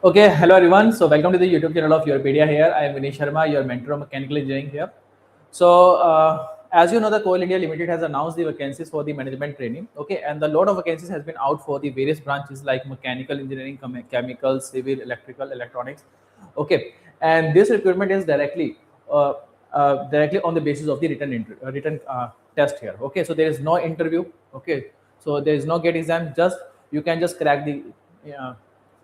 Okay, hello everyone. So welcome to the YouTube channel of YourPedia here. I am Vinesh Sharma, your mentor of mechanical engineering here. So as you know, the Coal India Limited has announced the vacancies for the management training. Okay, and the lot of vacancies has been out for the various branches like mechanical engineering, chemical, civil, electrical, electronics. Okay, and this recruitment is directly on the basis of the written test here. Okay, so there is no interview. Okay, so there is no gate exam. Just you can just crack the uh,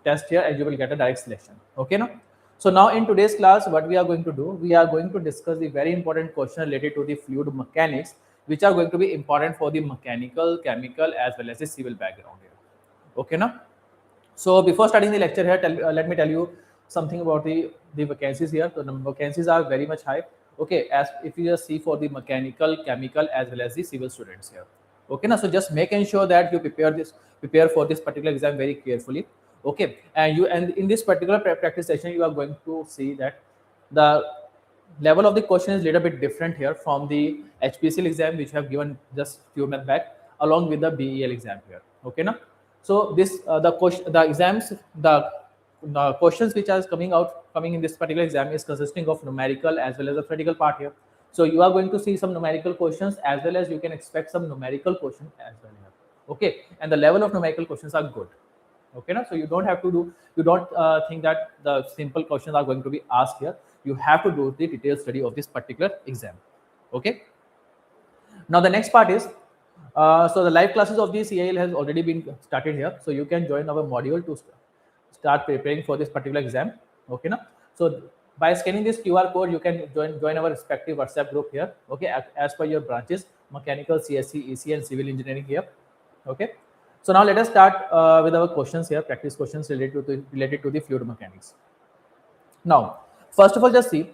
test here and you will get a direct selection. Okay, now. So now in today's class, what we are going to do, we are going to discuss the very important question related to the fluid mechanics, which are going to be important for the mechanical, chemical, as well as the civil background here. Okay, now. So before starting the lecture here, let me tell you something about the vacancies here. So the vacancies are very much high. Okay, as if you just see for the mechanical, chemical, as well as the civil students here. Okay, now so just making sure that you prepare for this particular exam very carefully. Okay, and in this particular practice session, you are going to see that the level of the question is a little bit different here from the HPCL exam, which I have given just few months back, along with the BEL exam here. Okay, now. So this the exams the questions which are coming in this particular exam is consisting of numerical as well as a theoretical part here. So you are going to see some numerical questions as well as you can expect some numerical questions as well here. Okay, and the level of numerical questions are good. Okay, now so you don't have to do you don't think that the simple questions are going to be asked here. You have to do the detailed study of this particular exam. Okay. Now the next part is so the live classes of the CIL has already been started here. So you can join our module to start preparing for this particular exam. Okay, now so by scanning this QR code, you can join our respective WhatsApp group here. Okay, as per your branches, mechanical, CSE, ECE, and civil engineering here. Okay. So now let us start with our questions here, practice questions related to the fluid mechanics. Now, first of all, just see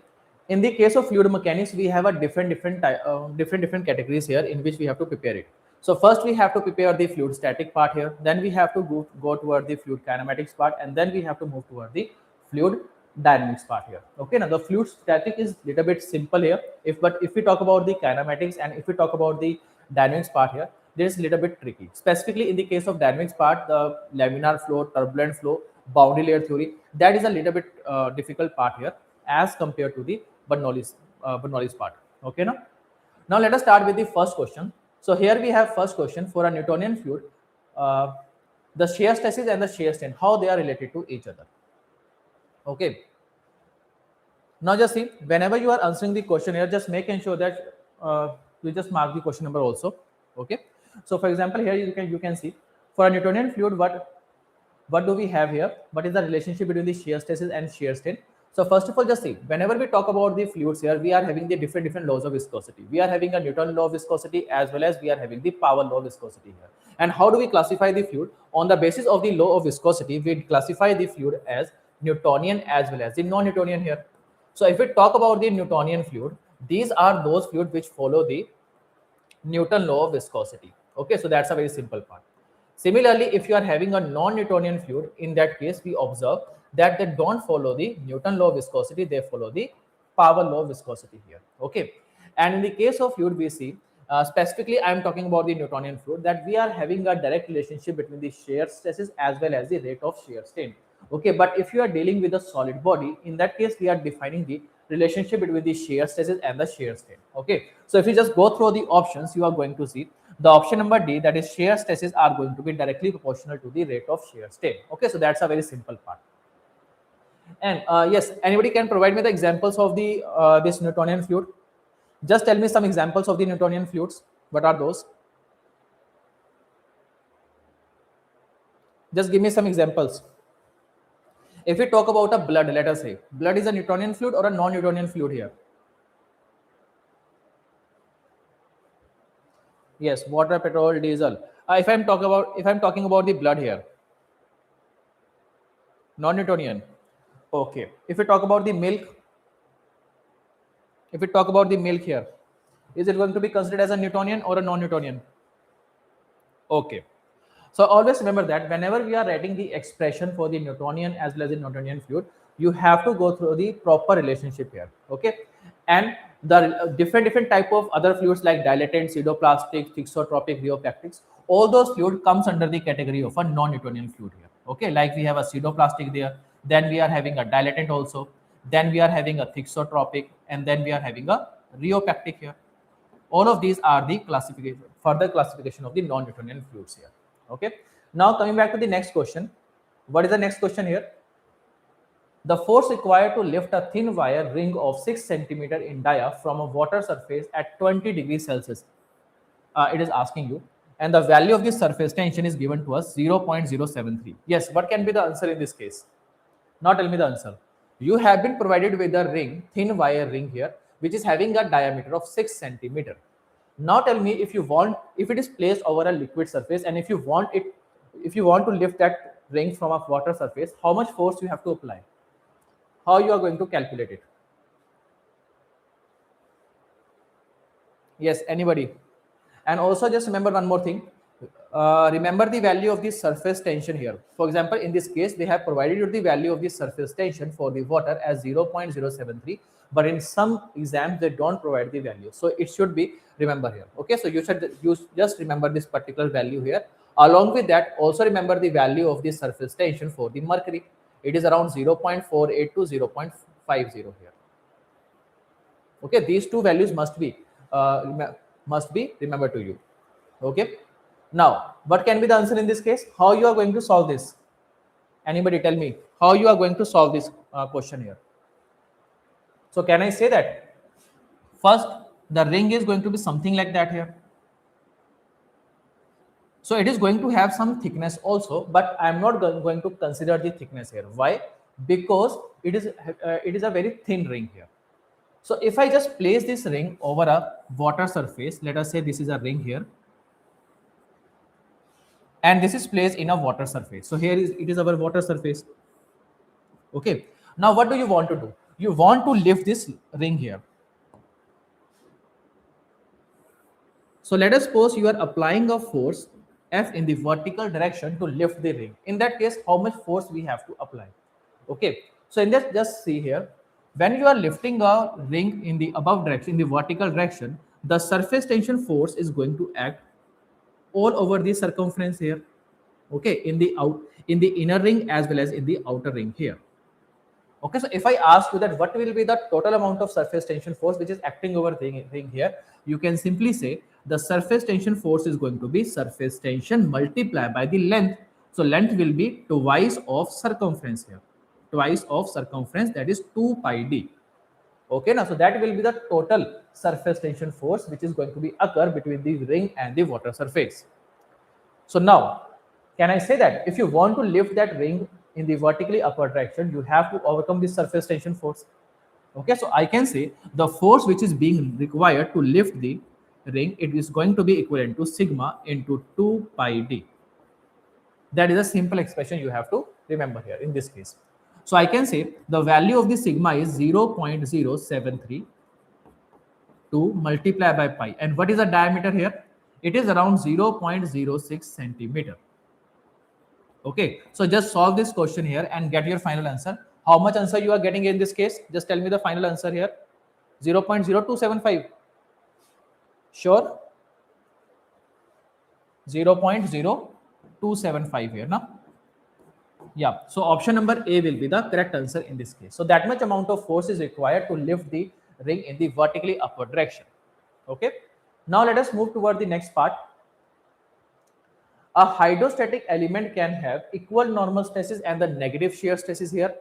in the case of fluid mechanics, we have a different categories here in which we have to prepare it. So first we have to prepare the fluid static part here. Then we have to go toward the fluid kinematics part, and then we have to move toward the fluid dynamics part here. Okay, now the fluid static is little bit simple here. But if we talk about the kinematics and if we talk about the dynamics part here, this is a little bit tricky. Specifically in the case of dynamics part, the laminar flow, turbulent flow, boundary layer theory, that is a little bit difficult part here as compared to the Bernoulli's part. Okay, now let us start with the first question. So here we have first question for a Newtonian fluid, the shear stresses and the shear strain, how they are related to each other. Okay. Now just see, whenever you are answering the question here, just making sure that you just mark the question number also. Okay. So for example, here you can see for a Newtonian fluid, what do we have here? What is the relationship between the shear stresses and shear strain? So first of all, just see, whenever we talk about the fluids here, we are having the different laws of viscosity. We are having a Newton law of viscosity as well as we are having the power law of viscosity here. And how do we classify the fluid? On the basis of the law of viscosity, we classify the fluid as Newtonian as well as the non-Newtonian here. So if we talk about the Newtonian fluid, these are those fluids which follow the Newton law of viscosity. Okay, so that's a very simple part. Similarly, if you are having a non-Newtonian fluid, in that case, we observe that they don't follow the Newton law of viscosity, they follow the power law of viscosity here. Okay, and in the case of fluid, we see specifically, I am talking about the Newtonian fluid, that we are having a direct relationship between the shear stresses as well as the rate of shear strain. Okay, but if you are dealing with a solid body, in that case, we are defining the relationship between the shear stresses and the shear strain. Okay, so if you just go through the options, you are going to see the option number D, that is shear stresses are going to be directly proportional to the rate of shear strain. Okay, so that's a very simple part. And yes, anybody can provide me the examples of the this Newtonian fluid. Just tell me some examples of the Newtonian fluids. What are those? Just give me some examples. If we talk about a blood, let us say, blood is a Newtonian fluid or a non-Newtonian fluid here? Yes, water, petrol, diesel. If I'm talking about the blood here, non-Newtonian. Okay. If we talk about the milk, here, is it going to be considered as a Newtonian or a non-Newtonian? Okay. So always remember that whenever we are writing the expression for the Newtonian as well as the Newtonian fluid, you have to go through the proper relationship here. Okay. And the different type of other fluids like dilatant, pseudoplastic, thixotropic, rheoplastic, all those fluid comes under the category of a non-Newtonian fluid here. Okay, like we have a pseudoplastic there, then we are having a dilatant also, then we are having a thixotropic, and then we are having a rheopactic here. All of these are the classification, further classification of the non-Newtonian fluids here. Okay. Now coming back to the next question. What is the next question here? The force required to lift a thin wire ring of 6 centimeter in dia from a water surface at 20 degrees Celsius. It is asking you, and the value of this surface tension is given to us 0.073. Yes, what can be the answer in this case? Now tell me the answer. You have been provided with a ring, thin wire ring here, which is having a diameter of 6 centimeter. Now tell me, if it is placed over a liquid surface, and if you want to lift that ring from a water surface, how much force you have to apply? How you are going to calculate it? Yes, anybody? And also just remember one more thing. Remember the value of the surface tension here. For example, in this case, they have provided you the value of the surface tension for the water as 0.073, but in some exams they don't provide the value. So it should be remember here. Okay, so you just remember this particular value here. Along with that, also remember the value of the surface tension for the mercury. It is around 0.48 to 0.50 here. Okay, these two values must be remembered to you. Okay. Now, what can be the answer in this case? How you are going to solve this? Anybody tell me how you are going to solve this question here? So can I say that first the ring is going to be something like that here? So it is going to have some thickness also, but I am not going to consider the thickness here. Why? Because it is a very thin ring here. So if I just place this ring over a water surface, let us say this is a ring here, and this is placed in a water surface. So here it is our water surface. Okay. Now what do you want to do? You want to lift this ring here. So let us suppose you are applying a force F in the vertical direction to lift the ring. In that case, how much force we have to apply? Okay. So in that, just see here, when you are lifting a ring in the above direction, in the vertical direction, the surface tension force is going to act all over the circumference here. Okay, in the inner ring as well as in the outer ring here. Okay, so if I ask you that what will be the total amount of surface tension force which is acting over the ring here, you can simply say the surface tension force is going to be surface tension multiplied by the length. So length will be twice of circumference here, twice of circumference, that is 2 pi d. Okay, now so that will be the total surface tension force which is going to be occur between the ring and the water surface. So now, can I say that if you want to lift that ring in the vertically upward direction, you have to overcome this surface tension force? Okay, so I can say the force which is being required to lift the ring, it is going to be equivalent to sigma into 2 pi d. That is a simple expression you have to remember here in this case. So I can say the value of the sigma is 0.073 to multiply by pi. And what is the diameter here? It is around 0.06 centimeter. Okay, so just solve this question here and get your final answer. How much answer you are getting in this case? Just tell me the final answer here. 0.0275. Sure? 0.0275 here now. Yeah, so option number A will be the correct answer in this case. So that much amount of force is required to lift the ring in the vertically upward direction. Okay, now let us move toward the next part. A hydrostatic element can have equal normal stresses and the negative shear stresses here.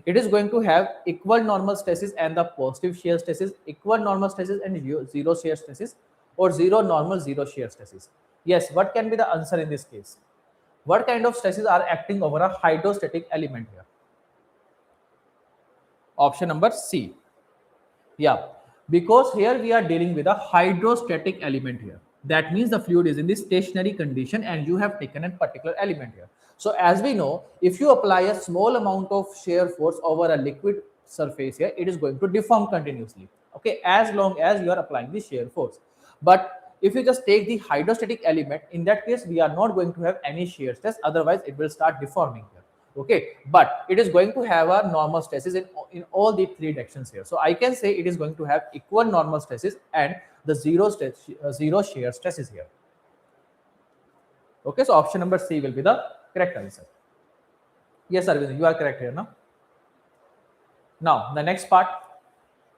It is going to have equal normal stresses and the positive shear stresses, equal normal stresses and zero shear stresses, or zero normal, zero shear stresses. Yes, what can be the answer in this case? What kind of stresses are acting over a hydrostatic element here? Option number C. Yeah, because here we are dealing with a hydrostatic element here. That means the fluid is in the stationary condition and you have taken a particular element here. So as we know, if you apply a small amount of shear force over a liquid surface here, it is going to deform continuously. Okay, as long as you are applying the shear force. But if you just take the hydrostatic element, in that case, we are not going to have any shear stress. Otherwise, it will start deforming here. Okay, but it is going to have a normal stresses in all the three directions here. So I can say it is going to have equal normal stresses and the zero shear stresses here. Okay, so option number C will be the correct answer. Yes, Arvind, you are correct here now. Now, the next part,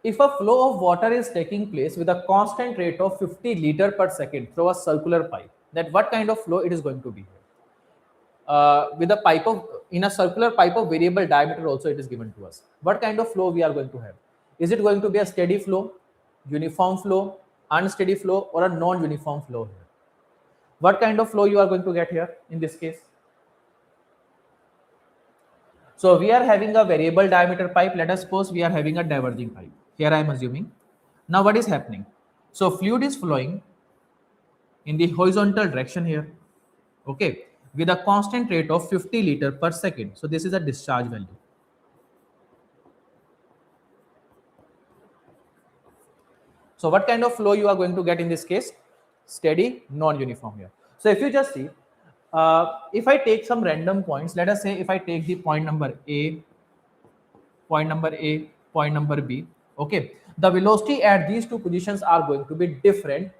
if a flow of water is taking place with a constant rate of 50 liter per second through a circular pipe, that what kind of flow it is going to be? With a pipe of, in a circular pipe of variable diameter also it is given to us. What kind of flow we are going to have? Is it going to be a steady flow, uniform flow, unsteady flow, or a non-uniform flow here? What kind of flow you are going to get here in this case? So we are having a variable diameter pipe. Let us suppose we are having a diverging pipe. Here I am assuming. Now what is happening? So fluid is flowing in the horizontal direction here, okay, with a constant rate of 50 liter per second. So this is a discharge value. So what kind of flow you are going to get in this case? Steady, non-uniform here. So if you just see, if I take some random points, let us say if I take the point number A, point number A, point number B, okay, the velocity at these two positions are going to be different.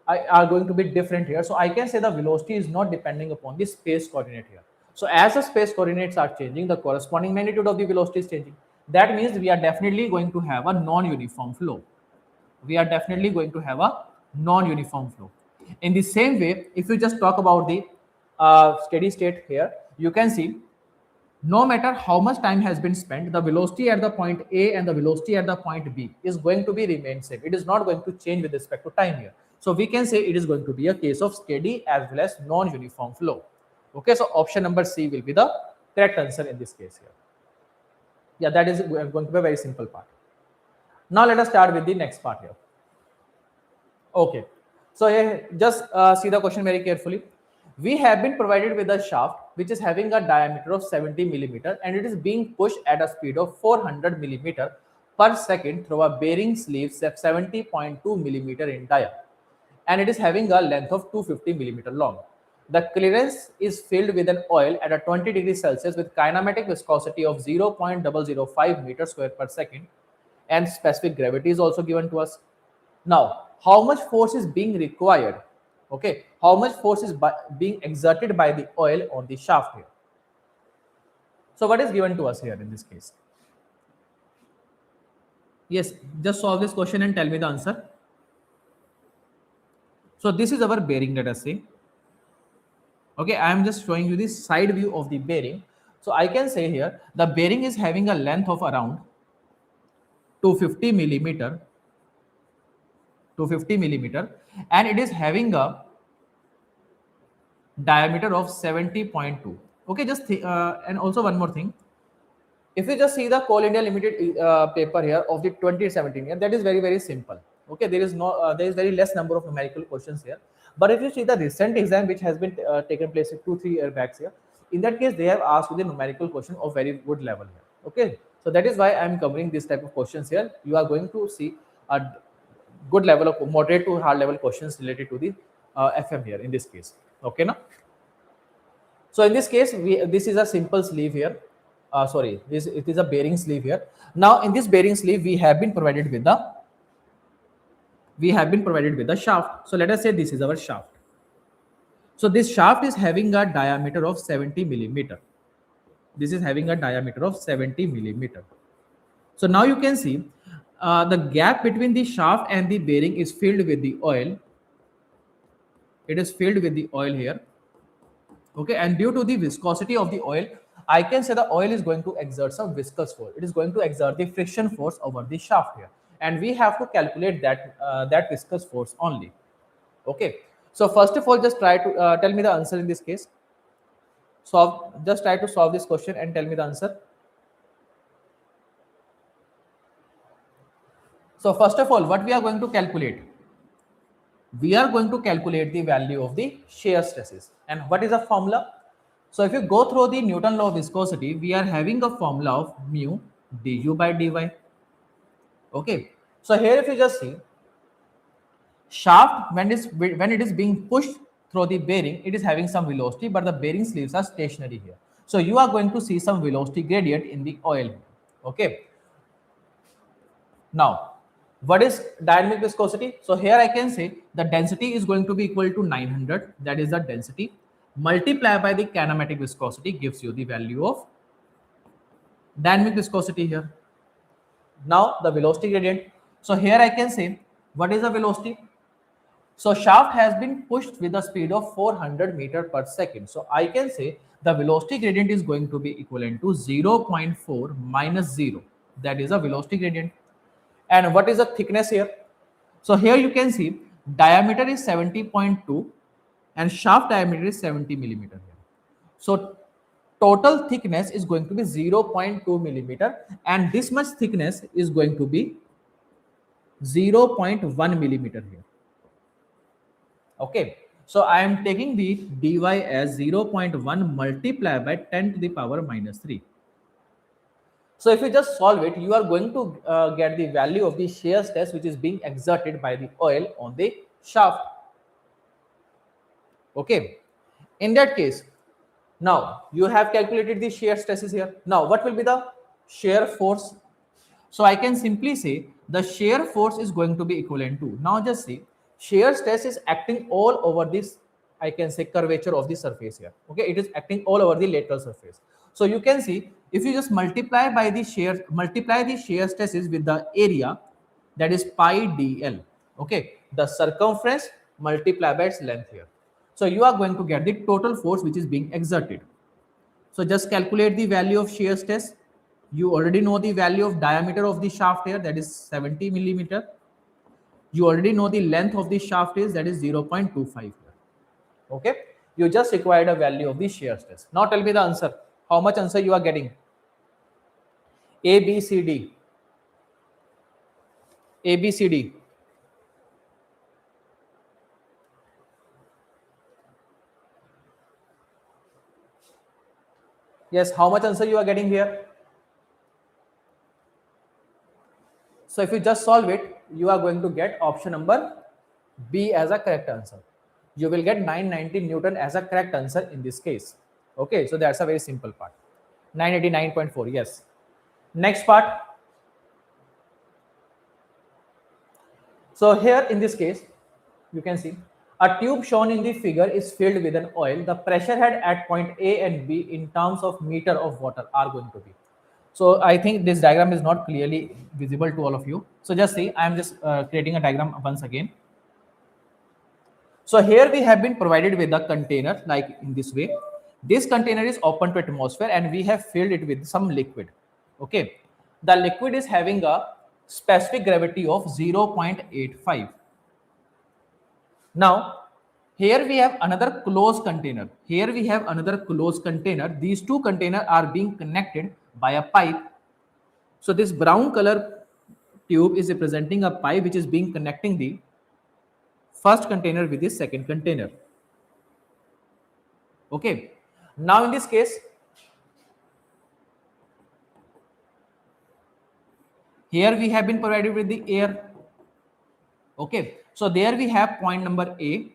Are going to be different here. So I can say the velocity is not depending upon the space coordinate here. So as the space coordinates are changing, the corresponding magnitude of the velocity is changing. That means we are definitely going to have a non-uniform flow. We are definitely going to have a non-uniform flow. In the same way, if you just talk about the steady state here, you can see no matter how much time has been spent, the velocity at the point A and the velocity at the point B is going to be remain same. It is not going to change with respect to time here. So we can say it is going to be a case of steady as well as non-uniform flow. Okay, so option number C will be the correct answer in this case here. Yeah, that is going to be a very simple part. Now let us start with the next part here. Okay, so here just see the question very carefully. We have been provided with a shaft which is having a diameter of 70 millimeter and it is being pushed at a speed of 400 millimeter per second through a bearing sleeve 70.2 millimeter in diameter, and it is having a length of 250 millimeter long. The clearance is filled with an oil at a 20 degrees Celsius with kinematic viscosity of 0.005 meter square per second, and specific gravity is also given to us. Now, how much force is being required? Okay, how much force is being exerted by the oil on the shaft here? So, what is given to us here in this case? Yes, just solve this question and tell me the answer. So, this is our bearing, let us say. Okay, I am just showing you the side view of the bearing. So, I can say here the bearing is having a length of around 250 millimeter, and it is having a diameter of 70.2. Okay, just and also one more thing, if you just see the Coal India Limited paper here of the 2017 year, that is very simple. Okay, there is no there is very less number of numerical questions here. But if you see the recent exam which has been taken place 2-3 years back here, in that case they have asked with a numerical question of very good level here. Okay, so that is why I am covering this type of questions here. You are going to see a good level of moderate to hard level questions related to the FM here in this case. Okay, now. So in this case, this is a simple sleeve here. Sorry, it is a bearing sleeve here. Now in this bearing sleeve, we have been provided with the shaft. So let us say this is our shaft. So this shaft is having a diameter of 70 millimeter. This is having a diameter of 70 millimeter. So now you can see the gap between the shaft and the bearing is filled with the oil. It is filled with the oil here. Okay, and due to the viscosity of the oil, I can say the oil is going to exert some viscous force. It is going to exert the friction force over the shaft here, and we have to calculate that viscous force only. Okay, so first of all, just try to tell me the answer in this case. Just try to solve this question and tell me the answer. So first of all, what we are going to calculate? We are going to calculate the value of the shear stresses. And what is the formula? So if you go through the Newton law of viscosity, we are having a formula of mu du by dy. Okay. So here if you just see, shaft when it is being pushed through the bearing, it is having some velocity, but the bearing sleeves are stationary here. So you are going to see some velocity gradient in the oil. Okay. Now, what is dynamic viscosity? So here I can say the density is going to be equal to 900. That is the density. Multiply by the kinematic viscosity gives you the value of dynamic viscosity here. Now the velocity gradient. So here I can say what is the velocity. So shaft has been pushed with a speed of 400 meter per second. So I can say the velocity gradient is going to be equivalent to 0.4 minus 0. That is a velocity gradient. And what is the thickness here? So here you can see diameter is 70.2 and shaft diameter is 70 millimeter here. So total thickness is going to be 0.2 millimeter and this much thickness is going to be 0.1 millimeter here. Okay, so I am taking the dy as 0.1 multiplied by 10 to the power minus 3. So if you just solve it, you are going to get the value of the shear stress which is being exerted by the oil on the shaft. Okay, in that case, now you have calculated the shear stresses here. Now what will be the shear force? So I can simply say the shear force is going to be equivalent to, now just see, shear stress is acting all over this, I can say, curvature of the surface here. Okay, it is acting all over the lateral surface. So you can see if you just multiply the shear stresses with the area, that is pi dl. Okay, the circumference multiplied by its length here. So you are going to get the total force which is being exerted. So just calculate the value of shear stress. You already know the value of diameter of the shaft here, that is 70 millimeter. You already know the length of the shaft is, that is 0.25 here. Okay, you just required a value of the shear stress. Now tell me the answer. How much answer you are getting? A, B, C, D. A, B, C, D. Yes, how much answer you are getting here? So if you just solve it, you are going to get option number B as a correct answer. You will get 990 Newton as a correct answer in this case. Okay, so that's a very simple part. 989.4, yes. Next part. So here in this case, you can see a tube shown in the figure is filled with an oil. The pressure head at point A and B in terms of meter of water are going to be. So I think this diagram is not clearly visible to all of you. So just see, I am just creating a diagram once again. So here we have been provided with a container like in this way. This container is open to atmosphere and we have filled it with some liquid. Okay. The liquid is having a specific gravity of 0.85. Now, here we have another closed container. Here we have another closed container. These two containers are being connected by a pipe. So this brown color tube is representing a pipe which is being connecting the first container with the second container. Okay. Now in this case, here we have been provided with the air. Okay. So there we have point number A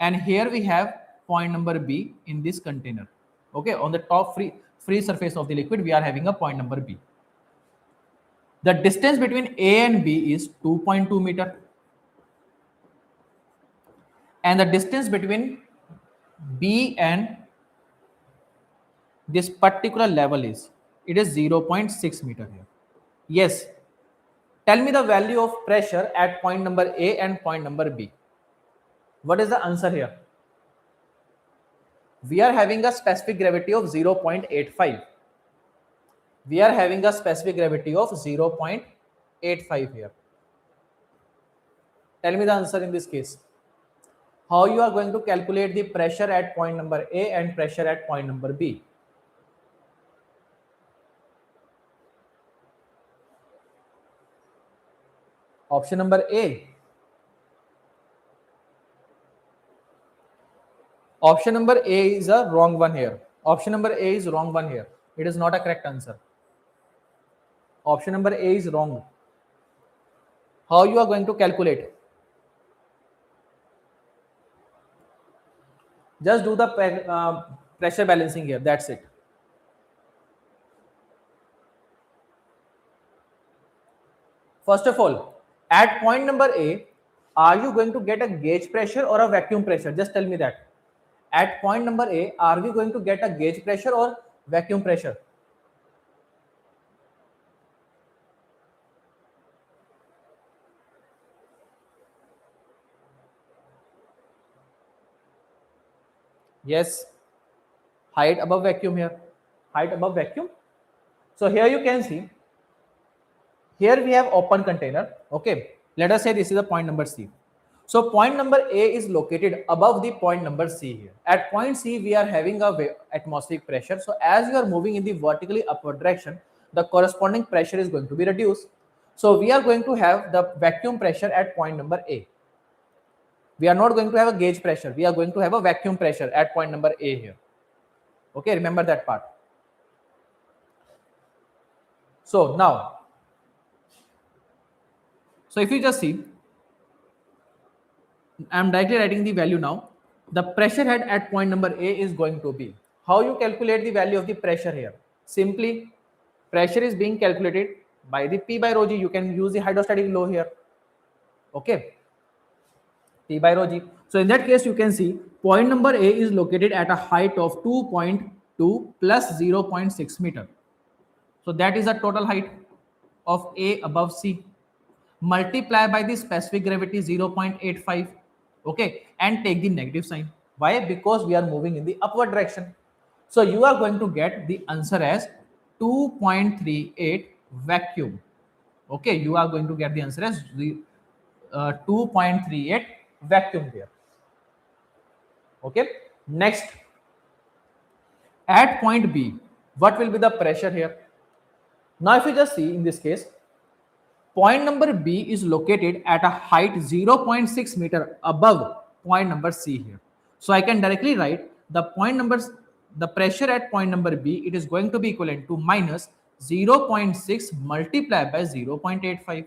and here we have point number B in this container. Okay. On the top free surface of the liquid, we are having a point number B. The distance between A and B is 2.2 meter. And the distance between B and this particular level is, it is 0.6 meter here. Yes. Tell me the value of pressure at point number A and point number B. What is the answer here? We are having a specific gravity of 0.85. We are having a specific gravity of 0.85 here. Tell me the answer in this case. How you are going to calculate the pressure at point number A and pressure at point number B? Option number A. Option number A is a wrong one here. Option number A is wrong one here. It is not a correct answer. Option number A is wrong. How you are going to calculate? Just do the pressure balancing here. That's it. First of all, at point number A, are you going to get a gauge pressure or a vacuum pressure? Just tell me that. At point number A, are we going to get a gauge pressure or vacuum pressure? Yes, height above vacuum here, height above vacuum. So here you can see, here we have open container. Okay, let us say this is the point number C. So point number A is located above the point number C here. At point C, we are having a atmospheric pressure. So as you are moving in the vertically upward direction, the corresponding pressure is going to be reduced. So we are going to have the vacuum pressure at point number A. We are not going to have a gauge pressure. We are going to have a vacuum pressure at point number A here. Okay, remember that part. So now, so if you just see, I'm directly writing the value now. The pressure head at point number A is going to be, how you calculate the value of the pressure here? Simply, pressure is being calculated by the P by rho G. You can use the hydrostatic law here. Okay, P by rho G. So in that case, you can see point number A is located at a height of 2.2 plus 0.6 meter. So that is the total height of A above C. Multiply by the specific gravity 0.85. Okay, and take the negative sign. Why? Because we are moving in the upward direction. So you are going to get the answer as 2.38 vacuum. Okay, you are going to get the answer as 2.38 vacuum there. Okay, next, at point B, what will be the pressure here? Now if you just see in this case, point number B is located at a height 0.6 meter above point number C here. So I can directly write the pressure at point number B, it is going to be equivalent to minus 0.6 multiplied by 0.85.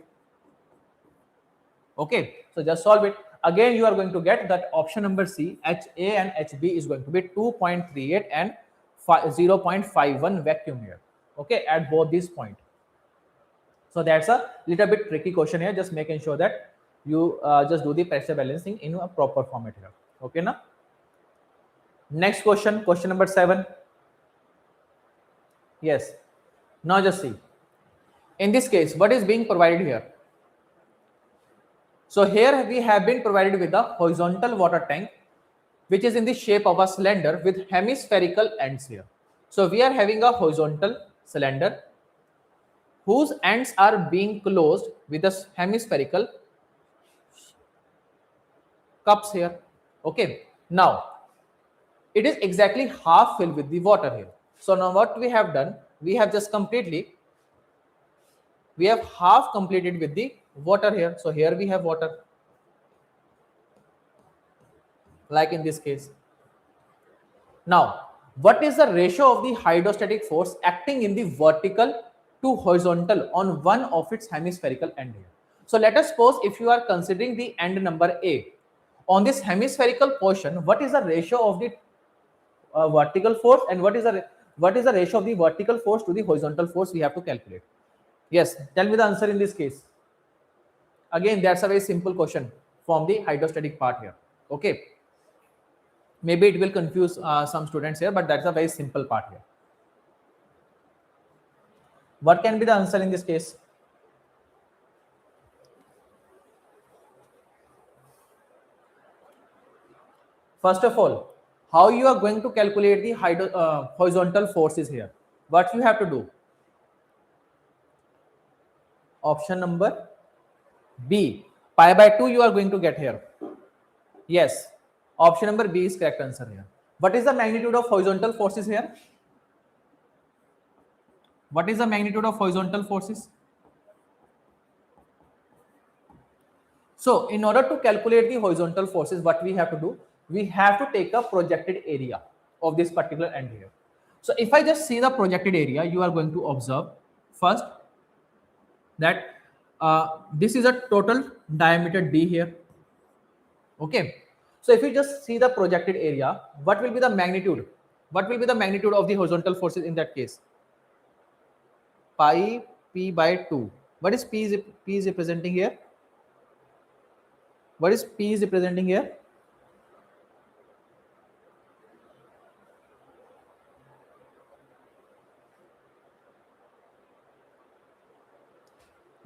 Okay, so just solve it. Again, you are going to get that option number C, HA and HB is going to be 2.38 and 0.51 vacuum here. Okay, at both these points. So that's a little bit tricky question here. Just making sure that you just do the pressure balancing in a proper format here. Okay, now. Next question, question number 7. Yes. Now just see. In this case, what is being provided here? So here we have been provided with a horizontal water tank, which is in the shape of a cylinder with hemispherical ends here. So we are having a horizontal cylinder whose ends are being closed with a hemispherical cups here. Okay, now it is exactly half filled with the water here. So now what we have done, we have just we have half completed with the water here. So here we have water, like in this case. Now, what is the ratio of the hydrostatic force acting in the vertical to horizontal on one of its hemispherical end here? So let us suppose if you are considering the end number A, on this hemispherical portion, what is the ratio of the vertical force and what is the ratio of the vertical force to the horizontal force we have to calculate? Yes, tell me the answer in this case. Again, that's a very simple question from the hydrostatic part here. Okay, maybe it will confuse some students here, but that's a very simple part here. What can be the answer in this case? First of all, how you are going to calculate the horizontal forces here? What you have to do? Option number B, pi by 2 you are going to get here. Yes, option number B is correct answer here. What is the magnitude of horizontal forces here? What is the magnitude of horizontal forces? So in order to calculate the horizontal forces, what we have to do? We have to take a projected area of this particular end here. So if I just see the projected area, you are going to observe first that this is a total diameter D here. Okay. So if you just see the projected area, what will be the magnitude? What will be the magnitude of the horizontal forces in that case? Pi P by 2. What is P is representing here? What is P is representing here?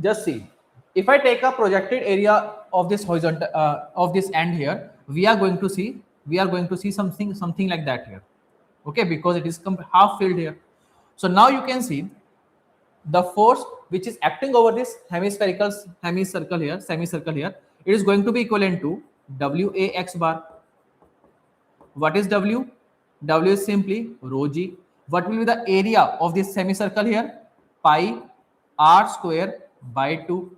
Just see. If I take a projected area of this horizontal of this end here, we are going to see we are going to see something like that here. Okay, because it is half filled here. So now you can see the force which is acting over this semicircle here, it is going to be equivalent to WAX bar. What is W? W is simply rho g. What will be the area of this semicircle here? Pi r square by 2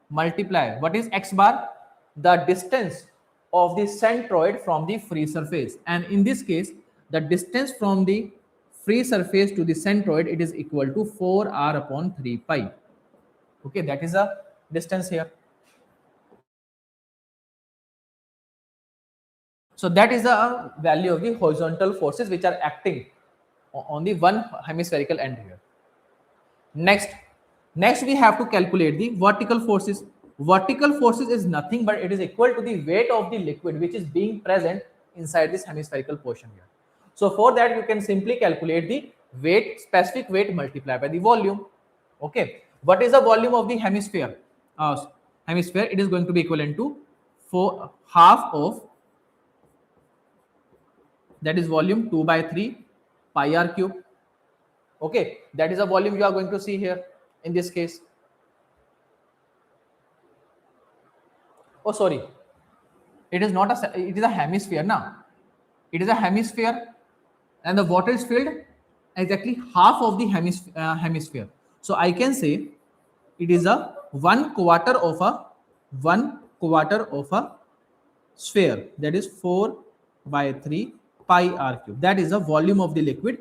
multiply. What is x bar? The distance of the centroid from the free surface. And in this case, the distance from the free surface to the centroid, it is equal to 4r upon 3 pi. Okay, that is a distance here. So that is the value of the horizontal forces which are acting on the one hemispherical end here. Next we have to calculate the vertical forces. Vertical forces is nothing but it is equal to the weight of the liquid which is being present inside this hemispherical portion here. So for that you can simply calculate the weight, specific weight multiplied by the volume. Okay, what is the volume of the hemisphere? It is going to be equivalent to half of, that is volume, 2 by 3 pi r cube. Okay, that is a volume you are going to see here in this case. Oh, sorry, it is not a, it is a hemisphere now. It is a hemisphere and the water is filled exactly half of the hemisphere. So I can say it is a 1/4 of a sphere, that is 4 by 3 pi r cube. That is the volume of the liquid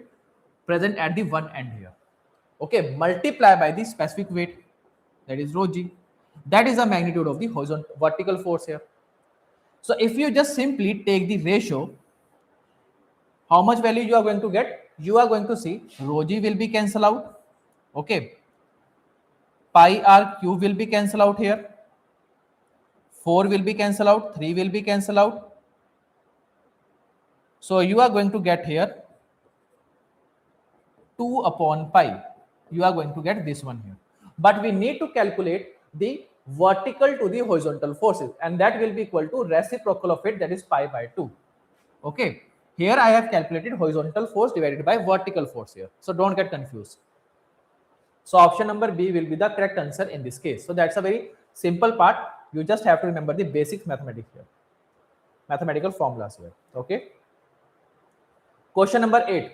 present at the one end here. Okay, multiply by the specific weight, that is rho g. That is the magnitude of the horizontal vertical force here. So if you just simply take the ratio, how much value you are going to get? You are going to see rho g will be cancelled out. Okay, pi r cube will be cancelled out here. 4 will be cancelled out. 3 will be cancelled out. So you are going to get here 2 upon pi. You are going to get this one here. But we need to calculate the vertical to the horizontal forces, and that will be equal to reciprocal of it, that is pi by 2. Okay, here I have calculated horizontal force divided by vertical force here. So don't get confused. So option number B will be the correct answer in this case. So that's a very simple part. You just have to remember the basic mathematics here, mathematical formulas here. Okay. Question number 8.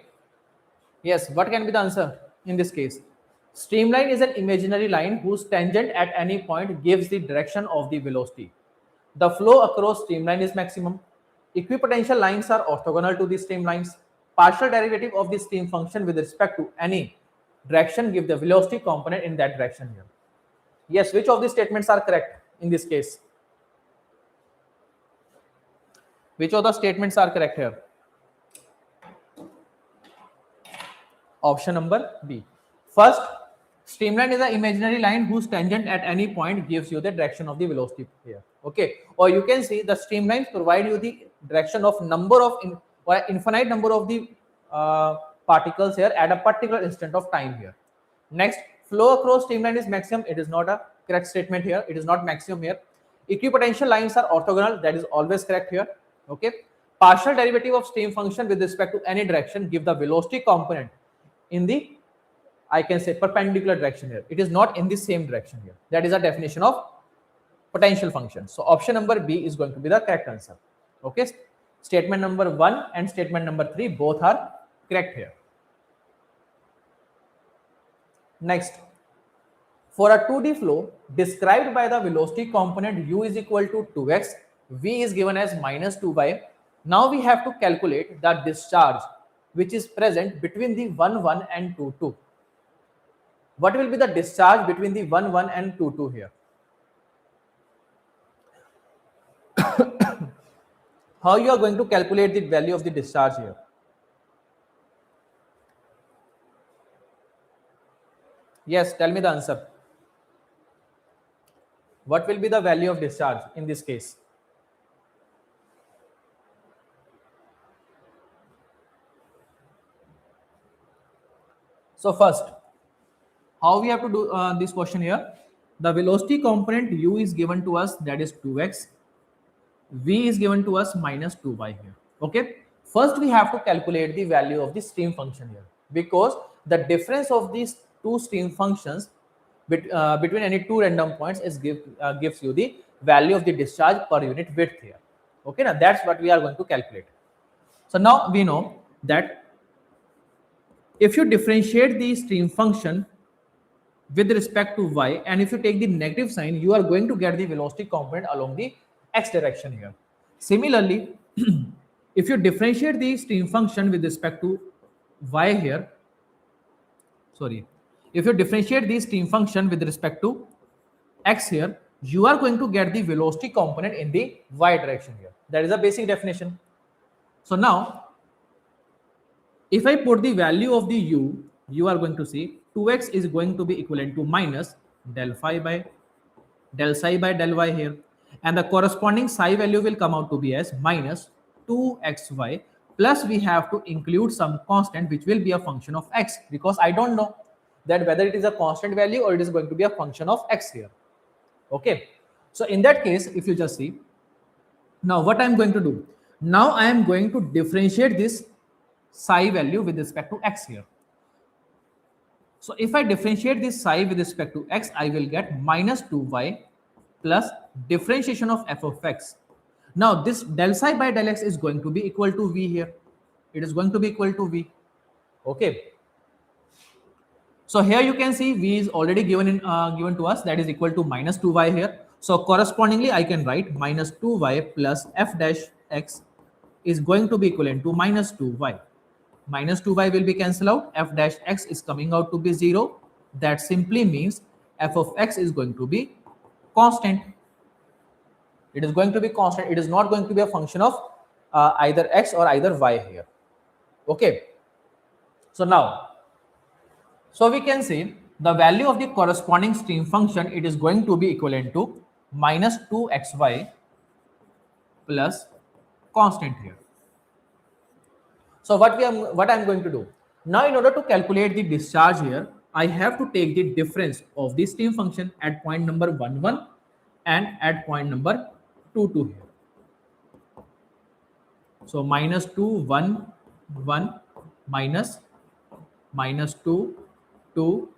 Yes, what can be the answer in this case? Streamline is an imaginary line whose tangent at any point gives the direction of the velocity. The flow across streamline is maximum. Equipotential lines are orthogonal to the streamlines. Partial derivative of the stream function with respect to any direction give the velocity component in that direction here. Yes, which of these statements are correct in this case? Which of the statements are correct here? Option number B. First, streamline is an imaginary line whose tangent at any point gives you the direction of the velocity here. Okay, or you can see the streamlines provide you the direction of number of or infinite number of the particles here at a particular instant of time here. Next, flow across streamline is maximum. It is not a correct statement here. It is not maximum here. Equipotential lines are orthogonal. That is always correct here. Okay. Partial derivative of stream function with respect to any direction give the velocity component in the, I can say, perpendicular direction here. It is not in the same direction here. That is a definition of potential function. So option number B is going to be the correct answer. Okay. Statement number 1 and statement number 3 both are correct here. Next, for a 2D flow described by the velocity component u is equal to 2x, v is given as minus 2y. Now we have to calculate the discharge which is present between the 1, 1 and 2, 2. What will be the discharge between the 1, 1 and 2, 2 here? How you are going to calculate the value of the discharge here? Yes, tell me the answer. What will be the value of discharge in this case? So first, how we have to do this question here? The velocity component u is given to us, that is 2x. V is given to us minus 2y here. Okay. First, we have to calculate the value of the stream function here, because the difference of these two stream functions between any two random points gives you the value of the discharge per unit width here. Okay. Now that's what we are going to calculate. So now we know that if you differentiate the stream function with respect to y, and if you take the negative sign, you are going to get the velocity component along the x direction here. Similarly, if you differentiate the stream function with respect to y here, if you differentiate the stream function with respect to x here, you are going to get the velocity component in the y direction here. That is a basic definition. So now, if I put the value of the u, you are going to see 2x is going to be equivalent to minus del phi by del psi by del y here, and the corresponding psi value will come out to be as minus 2xy, plus we have to include some constant which will be a function of x, because I don't know that whether it is a constant value or it is going to be a function of x here. Okay, so in that case, if you just see, now what I am going to do, now I am going to differentiate this psi value with respect to x here. So if I differentiate this psi with respect to x, I will get minus 2y plus differentiation of f of x. Now this del psi by del x is going to be equal to v here. It is going to be equal to v. Okay. So here you can see v is already given to us, that is equal to minus 2y here. So correspondingly, I can write minus 2y plus f dash x is going to be equivalent to minus 2y. Minus 2y will be cancelled out. F dash x is coming out to be 0. That simply means f of x is going to be constant. It is going to be constant. It is not going to be a function of either x or either y here. Okay. So now, so we can say the value of the corresponding stream function, it is going to be equivalent to minus 2xy plus constant here. So what I'm going to do now, in order to calculate the discharge here, I have to take the difference of the stream function at point number 1 1 and at point number 2 2 here. So minus 2 1 1 minus 2 2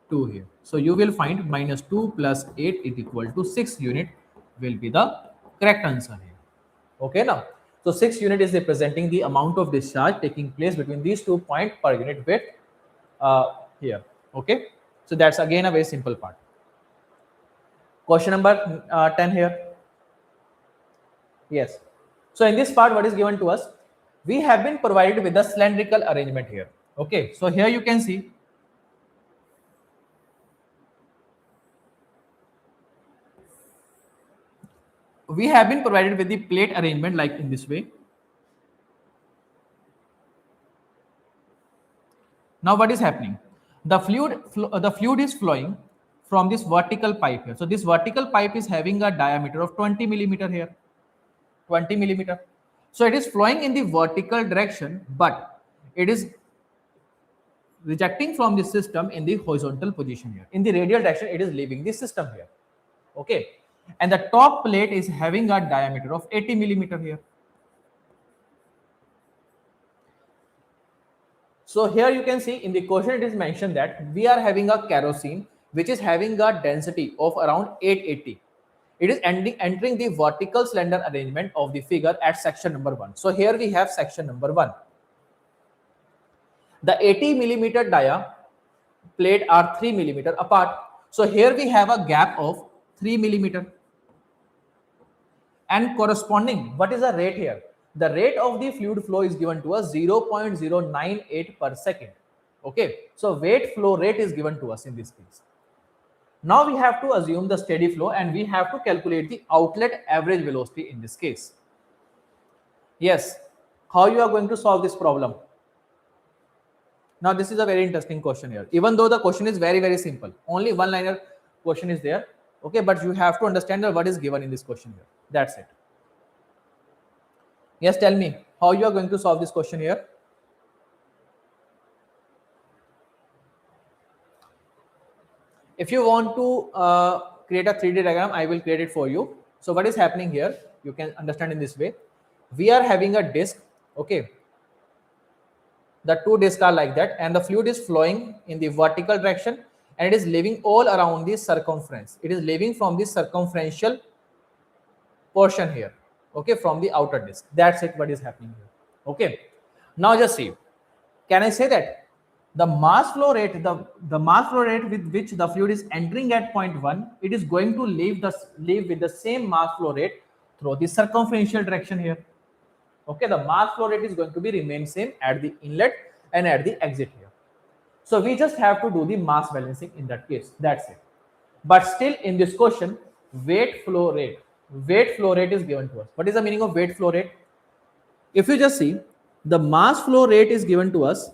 2 here. So you will find minus 2 plus 8 is equal to 6 unit will be the correct answer here. Okay, now. So 6 unit is representing the amount of discharge taking place between these 2 points per unit width here. Okay. So that's again a very simple part. Question number 10 here. Yes. So in this part, what is given to us? We have been provided with the cylindrical arrangement here. Okay. So here you can see we have been provided with the plate arrangement like in this way. Now what is happening? The fluid is flowing from this vertical pipe here. So this vertical pipe is having a diameter of 20 millimeter here. 20 millimeter. So it is flowing in the vertical direction, but it is rejecting from the system in the horizontal position here. In the radial direction, it is leaving the system here. Okay. And the top plate is having a diameter of 80 millimeter here. So here you can see in the question it is mentioned that we are having a kerosene which is having a density of around 880. It is entering the vertical cylinder arrangement of the figure at section number 1. So here we have section number 1. The 80 millimeter dia plate are 3 millimeter apart. So here we have a gap of 3 millimeter. And corresponding, what is the rate here? The rate of the fluid flow is given to us 0.098 per second. Okay, so weight flow rate is given to us in this case. Now we have to assume the steady flow and we have to calculate the outlet average velocity in this case. Yes, how you are going to solve this problem? Now this is a very interesting question here. Even though the question is very, very simple, only one liner question is there. Okay, but you have to understand what is given in this question here. That's it. Yes, tell me how you are going to solve this question here. If you want to create a 3D diagram, I will create it for you. So what is happening here? You can understand in this way. We are having a disc, okay. The two discs are like that, and the fluid is flowing in the vertical direction, and it is leaving all around the circumference. It is leaving from the circumferential portion here, okay, from the outer disc. That's it, what is happening here, okay. Now just see, can I say that the mass flow rate, the mass flow rate with which the fluid is entering at point 1, it is going to leave with the same mass flow rate through the circumferential direction here, okay. The mass flow rate is going to be remain same at the inlet and at the exit here. So we just have to do the mass balancing in that case. That's it. But still in this question, weight flow rate is given to us. What is the meaning of weight flow rate? If you just see, the mass flow rate is given to us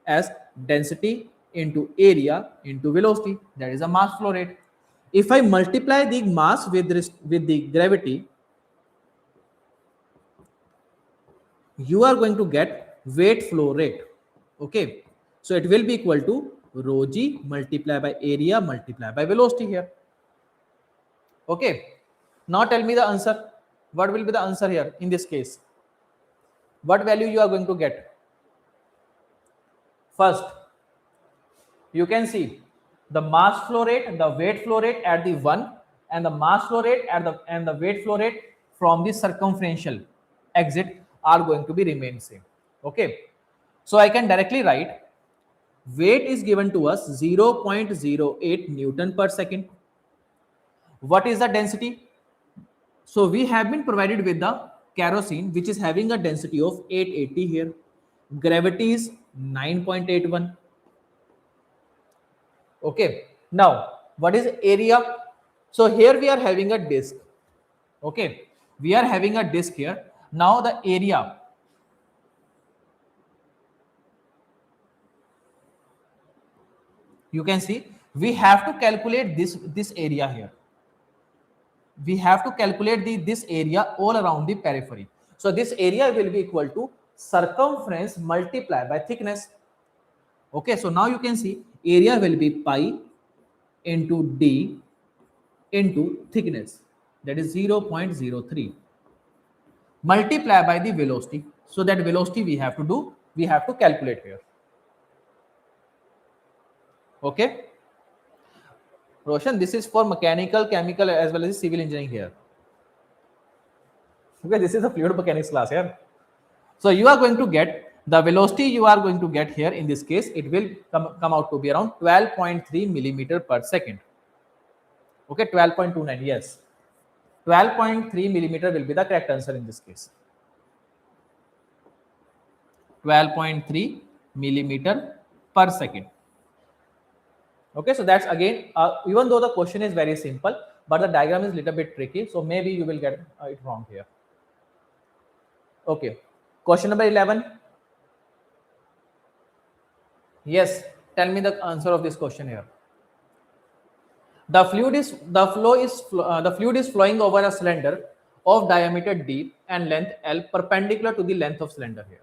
as density into area into velocity. That is a mass flow rate. If I multiply the mass with the gravity, you are going to get weight flow rate, okay. So it will be equal to rho g multiplied by area multiplied by velocity here, okay. Now tell me the answer. What will be the answer here in this case? What value you are going to get? First, you can see the mass flow rate, the weight flow rate at the 1, and the mass flow rate and the weight flow rate from the circumferential exit are going to be remain same, okay. So I can directly write weight is given to us 0.08 Newton per second. What is the density? So we have been provided with the kerosene, which is having a density of 880 here. Gravity is 9.81. Okay. Now, what is area? So here we are having a disc. Okay. We are having a disc here. Now the area. You can see we have to calculate this area here. We have to calculate this area all around the periphery. So this area will be equal to circumference multiplied by thickness. Okay, so now you can see area will be pi into d into thickness, that is 0.03 multiplied by the velocity. So that velocity we have to calculate here. Okay. Roshan, this is for mechanical, chemical as well as civil engineering here. Okay, this is a fluid mechanics class here. So you are going to get the velocity you are going to get here in this case, it will come out to be around 12.3 millimeter per second. Okay, 12.29, yes. 12.3 millimeter will be the correct answer in this case. 12.3 millimeter per second. Okay, so that's again, even though the question is very simple, but the diagram is a little bit tricky, so maybe you will get it wrong here. Okay, question number 11. Yes, tell me the answer of this question here. The fluid is flowing over a cylinder of diameter d and length L perpendicular to the length of cylinder here.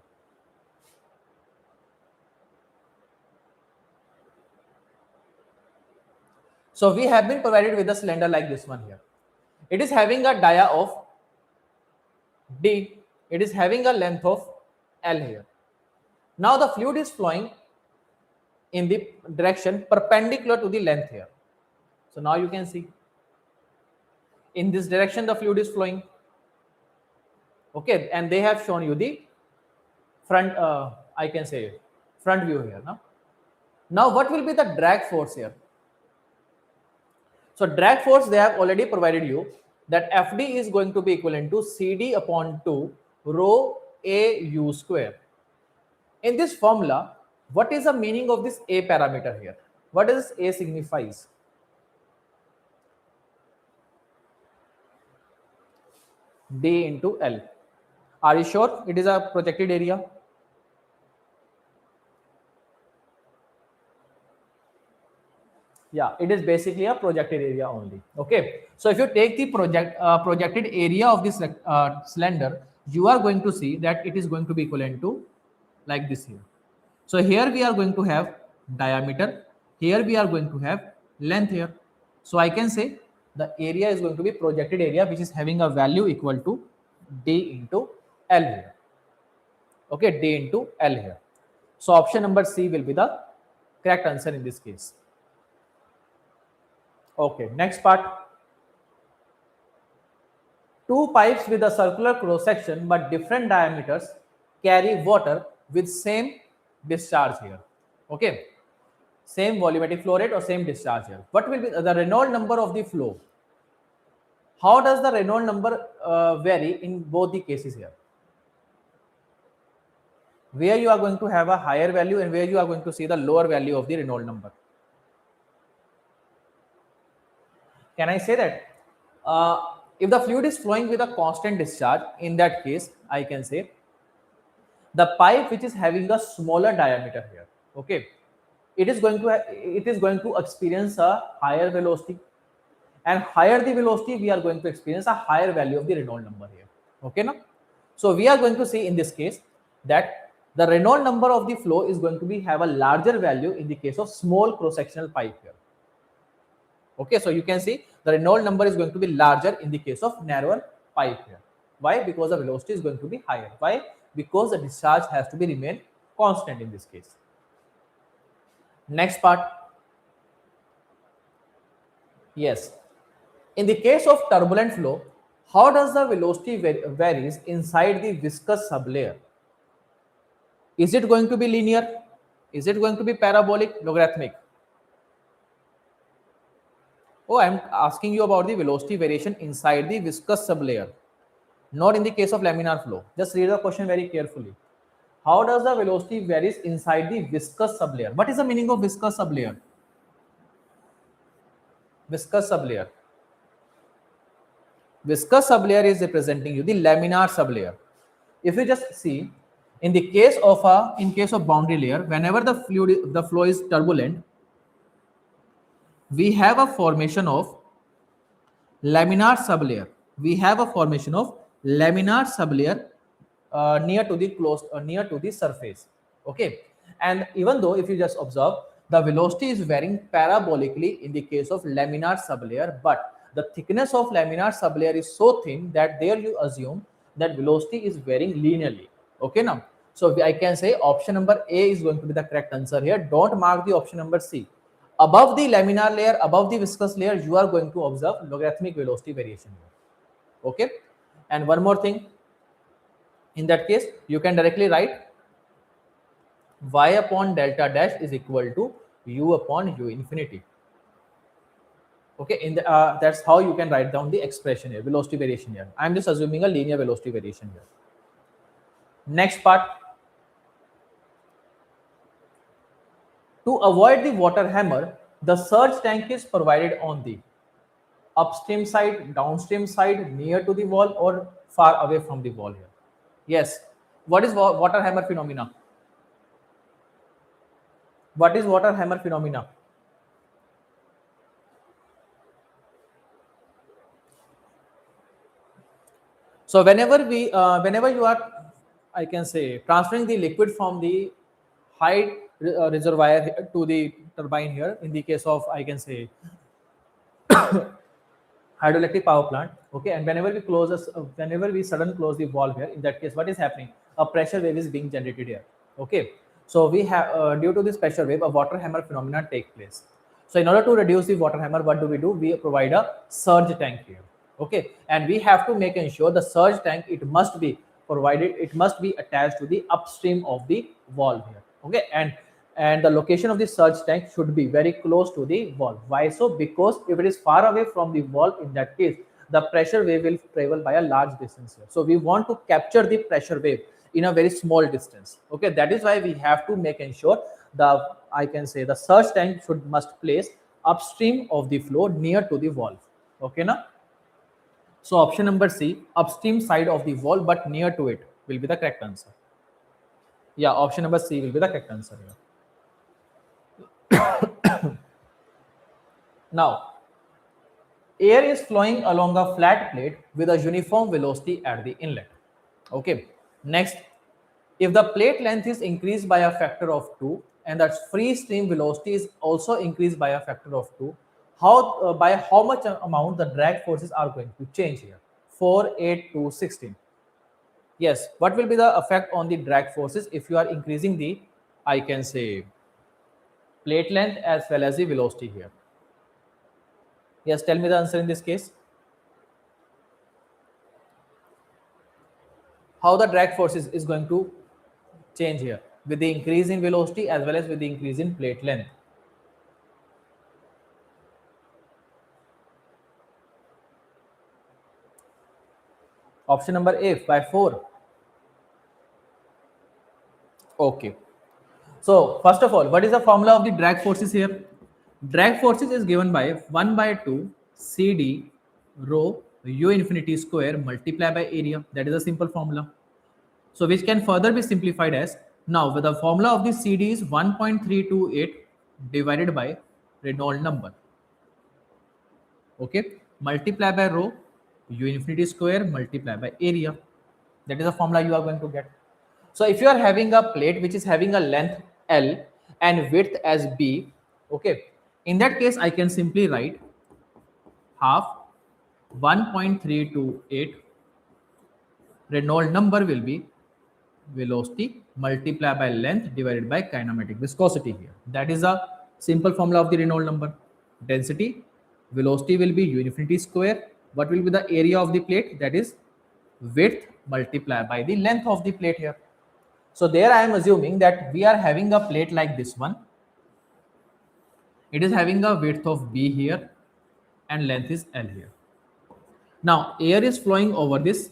So we have been provided with a cylinder like this one here. It is having a dia of d. It is having a length of L here. Now the fluid is flowing in the direction perpendicular to the length here. So now you can see in this direction the fluid is flowing. Okay, and they have shown you the front, I can say front view here. Now what will be the drag force here? So drag force they have already provided you that Fd is going to be equivalent to CD upon 2 rho AU square. In this formula, what is the meaning of this A parameter here? What does A signifies? D into L. Are you sure it is a projected area? Yeah, it is basically a projected area only. Okay, so if you take the projected area of this cylinder, you are going to see that it is going to be equivalent to like this here. So here we are going to have diameter, here we are going to have length here. So I can say the area is going to be projected area, which is having a value equal to D into L here. Okay, D into L here. So option number C will be the correct answer in this case. Okay, next part. Two pipes with a circular cross section but different diameters carry water with same discharge here. Okay, same volumetric flow rate or same discharge here. What will be the Reynolds number of the flow? How does the Reynolds number vary in both the cases here? Where you are going to have a higher value and where you are going to see the lower value of the Reynolds number. Can I say that? If the fluid is flowing with a constant discharge, in that case, I can say the pipe which is having a smaller diameter here, okay, it is going to experience a higher velocity, and higher the velocity, we are going to experience a higher value of the Reynolds number here. Okay, now, so we are going to see in this case that the Reynolds number of the flow is going to be have a larger value in the case of small cross-sectional pipe here. Okay, so you can see the Reynolds number is going to be larger in the case of narrower pipe here. Why? Because the velocity is going to be higher. Why? Because the discharge has to be remain constant in this case. Next part. Yes. In the case of turbulent flow, how does the velocity varies inside the viscous sublayer? Is it going to be linear? Is it going to be parabolic, logarithmic? Oh, I'm asking you about the velocity variation inside the viscous sublayer, not in the case of laminar flow. Just read the question very carefully. How does the velocity varies inside the viscous sublayer? What is the meaning of viscous sublayer? Viscous sublayer. Viscous sublayer is representing you the laminar sublayer. If you just see, in the case of boundary layer, whenever the flow is turbulent, we have a formation of laminar sublayer. We have a formation of laminar sublayer near to the surface. Okay, and even though if you just observe, the velocity is varying parabolically in the case of laminar sublayer, but the thickness of laminar sublayer is so thin that there you assume that velocity is varying linearly. Okay, now, so I can say option number A is going to be the correct answer here. Don't mark the option number C. Above the laminar layer, above the viscous layer, you are going to observe logarithmic velocity variation here. Okay, and one more thing. In that case, you can directly write y upon delta dash is equal to u upon u infinity. Okay, that's how you can write down the expression here, velocity variation here. I'm just assuming a linear velocity variation here. Next part. To avoid the water hammer, the surge tank is provided on the upstream side, downstream side, near to the wall, or far away from the wall here. Yes. What is water hammer phenomena? What is water hammer phenomena? So whenever you are, I can say, transferring the liquid from the high reservoir to the turbine here, in the case of, I can say, hydroelectric power plant. Okay, and whenever we suddenly close the valve here, in that case, what is happening? A pressure wave is being generated here. Okay, so we have due to this pressure wave, a water hammer phenomenon take place. So in order to reduce the water hammer, what do? We provide a surge tank here. Okay, and we have to make ensure the surge tank, it must be provided, it must be attached to the upstream of the valve here. Okay, and the location of the surge tank should be very close to the valve. Why so? Because if it is far away from the valve, in that case, the pressure wave will travel by a large distance here. So we want to capture the pressure wave in a very small distance. Okay, that is why we have to make ensure the surge tank must place upstream of the flow near to the valve. Okay, now. So option number C, upstream side of the valve but near to it, will be the correct answer. Yeah, option number C will be the correct answer here. Now, air is flowing along a flat plate with a uniform velocity at the inlet. Okay. Next, if the plate length is increased by a factor of 2 and the free stream velocity is also increased by a factor of 2, by how much amount the drag forces are going to change here? 4, 8, 2, 16. Yes, what will be the effect on the drag forces if you are increasing the, I can say, plate length as well as the velocity here? Yes, tell me the answer in this case. How the drag forces is going to change here with the increase in velocity as well as with the increase in plate length? Option number A, by 4. Okay. So first of all, what is the formula of the drag forces here? Drag forces is given by 1 by 2 CD rho u infinity square multiplied by area. That is a simple formula. So which can further be simplified as, now with the formula of the CD is 1.328 divided by Reynolds number. Okay, multiply by rho u infinity square multiply by area. That is the formula you are going to get. So if you are having a plate which is having a length L and width as B, okay, in that case I can simply write half 1.328 Reynolds number will be velocity multiplied by length divided by kinematic viscosity here. That is a simple formula of the Reynolds number. Density, velocity will be u infinity square. What will be the area of the plate? That is width multiplied by the length of the plate here. So there I am assuming that we are having a plate like this one. It is having a width of B here and length is L here. Now air is flowing over this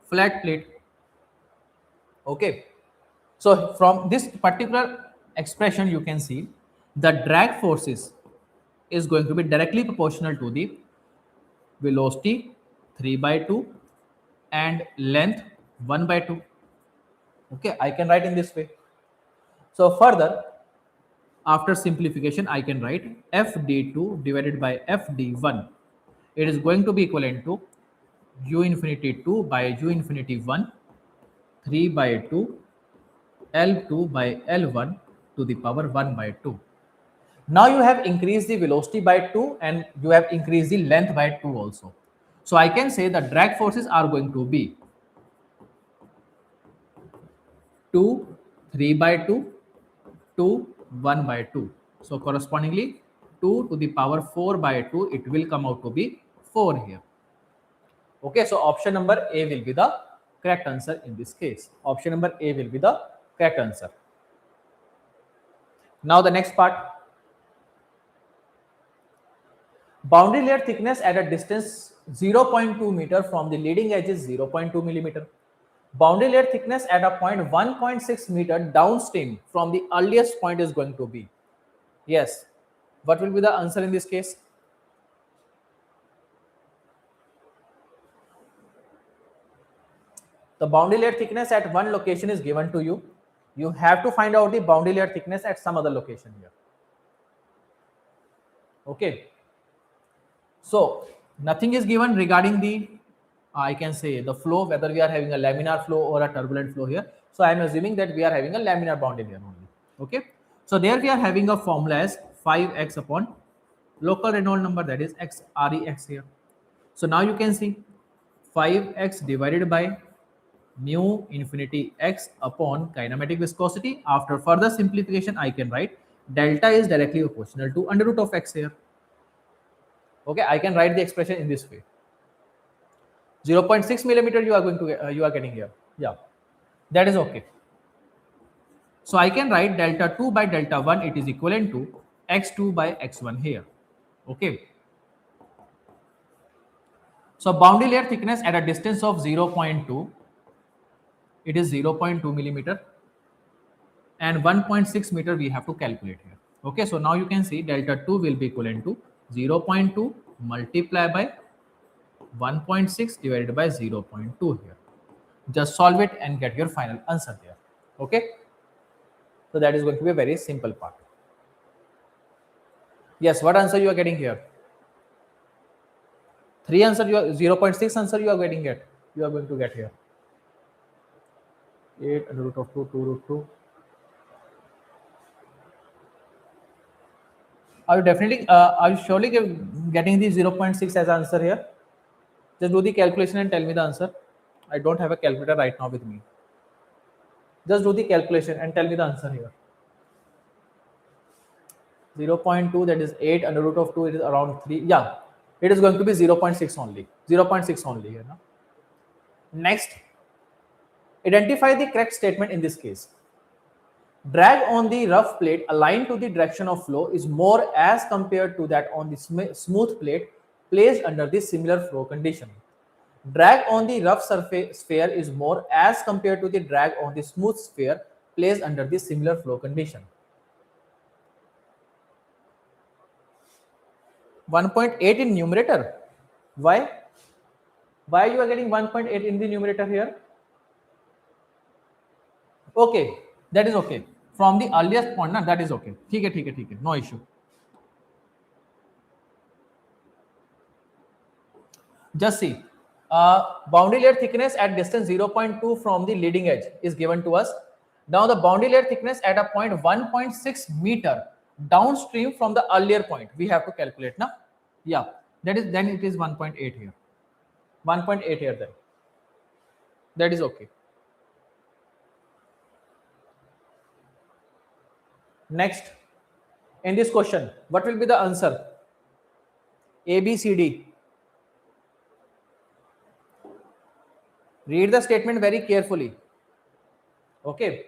flat plate. Okay. So from this particular expression, you can see the drag forces is going to be directly proportional to the velocity 3 by 2 and length 1 by 2. Okay, I can write in this way. So further, after simplification, I can write FD2 divided by FD1. It is going to be equivalent to u infinity 2 by u infinity 1, 3 by 2 L2 by L1 to the power 1 by 2. Now you have increased the velocity by 2 and you have increased the length by 2 also. So I can say the drag forces are going to be 2, 3 by 2, 2, 1 by 2. So correspondingly 2 to the power 4 by 2, it will come out to be 4 here. Okay, so option number A will be the correct answer in this case. Option number A will be the correct answer. Now the next part. Boundary layer thickness at a distance 0.2 meter from the leading edge is 0.2 millimeter. Boundary layer thickness at a point 1.6 meter downstream from the earliest point is going to be. Yes. What will be the answer in this case? The boundary layer thickness at one location is given to you. You have to find out the boundary layer thickness at some other location here. Okay. So nothing is given regarding the, I can say the flow, whether we are having a laminar flow or a turbulent flow here. So I am assuming that we are having a laminar boundary layer only. Okay. So there we are having a formula as 5x upon local Reynolds number, that is x Rex here. So now you can see 5x divided by mu infinity x upon kinematic viscosity. After further simplification, I can write delta is directly proportional to under root of x here. Okay, I can write the expression in this way. 0.6 millimeter you are going to you are getting here. Yeah, that is okay. So I can write delta 2 by delta 1, it is equivalent to x2 by x1 here. Okay. So boundary layer thickness at a distance of 0.2, it is 0.2 millimeter, and 1.6 meter we have to calculate here. Okay, so now you can see delta 2 will be equivalent to 0.2 multiplied by 1.6 divided by 0.2 here. Just solve it and get your final answer there. Okay, so that is going to be a very simple part. Yes, what answer you are getting here? 3 answer, you are 0.6 answer you are getting it. You are going to get here 8 under root of 2, 2 root 2. Are you definitely are you surely getting the 0.6 as answer here? Just do the calculation and tell me the answer. I don't have a calculator right now with me. Just do the calculation and tell me the answer here. 0.2, that is 8 under root of 2, it is around 3. Yeah, it is going to be 0.6 only. 0.6 only here. No? Next, identify the correct statement in this case. Drag on the rough plate aligned to the direction of flow is more as compared to that on the smooth plate placed under the similar flow condition. Drag on the rough surface sphere is more as compared to the drag on the smooth sphere placed under the similar flow condition. 1.8 in numerator. Why? Why you are getting 1.8 in the numerator here? Okay, that is okay. From the earliest point, that is okay. ठीक है, no issue. Just see, boundary layer thickness at distance 0.2 from the leading edge is given to us. Now the boundary layer thickness at a point 1.6 meter downstream from the earlier point, we have to calculate now. Yeah, that is, then it is 1.8 here. 1.8 here then. That is okay. Next, in this question, what will be the answer? A, B, C, D. Read the statement very carefully. Okay,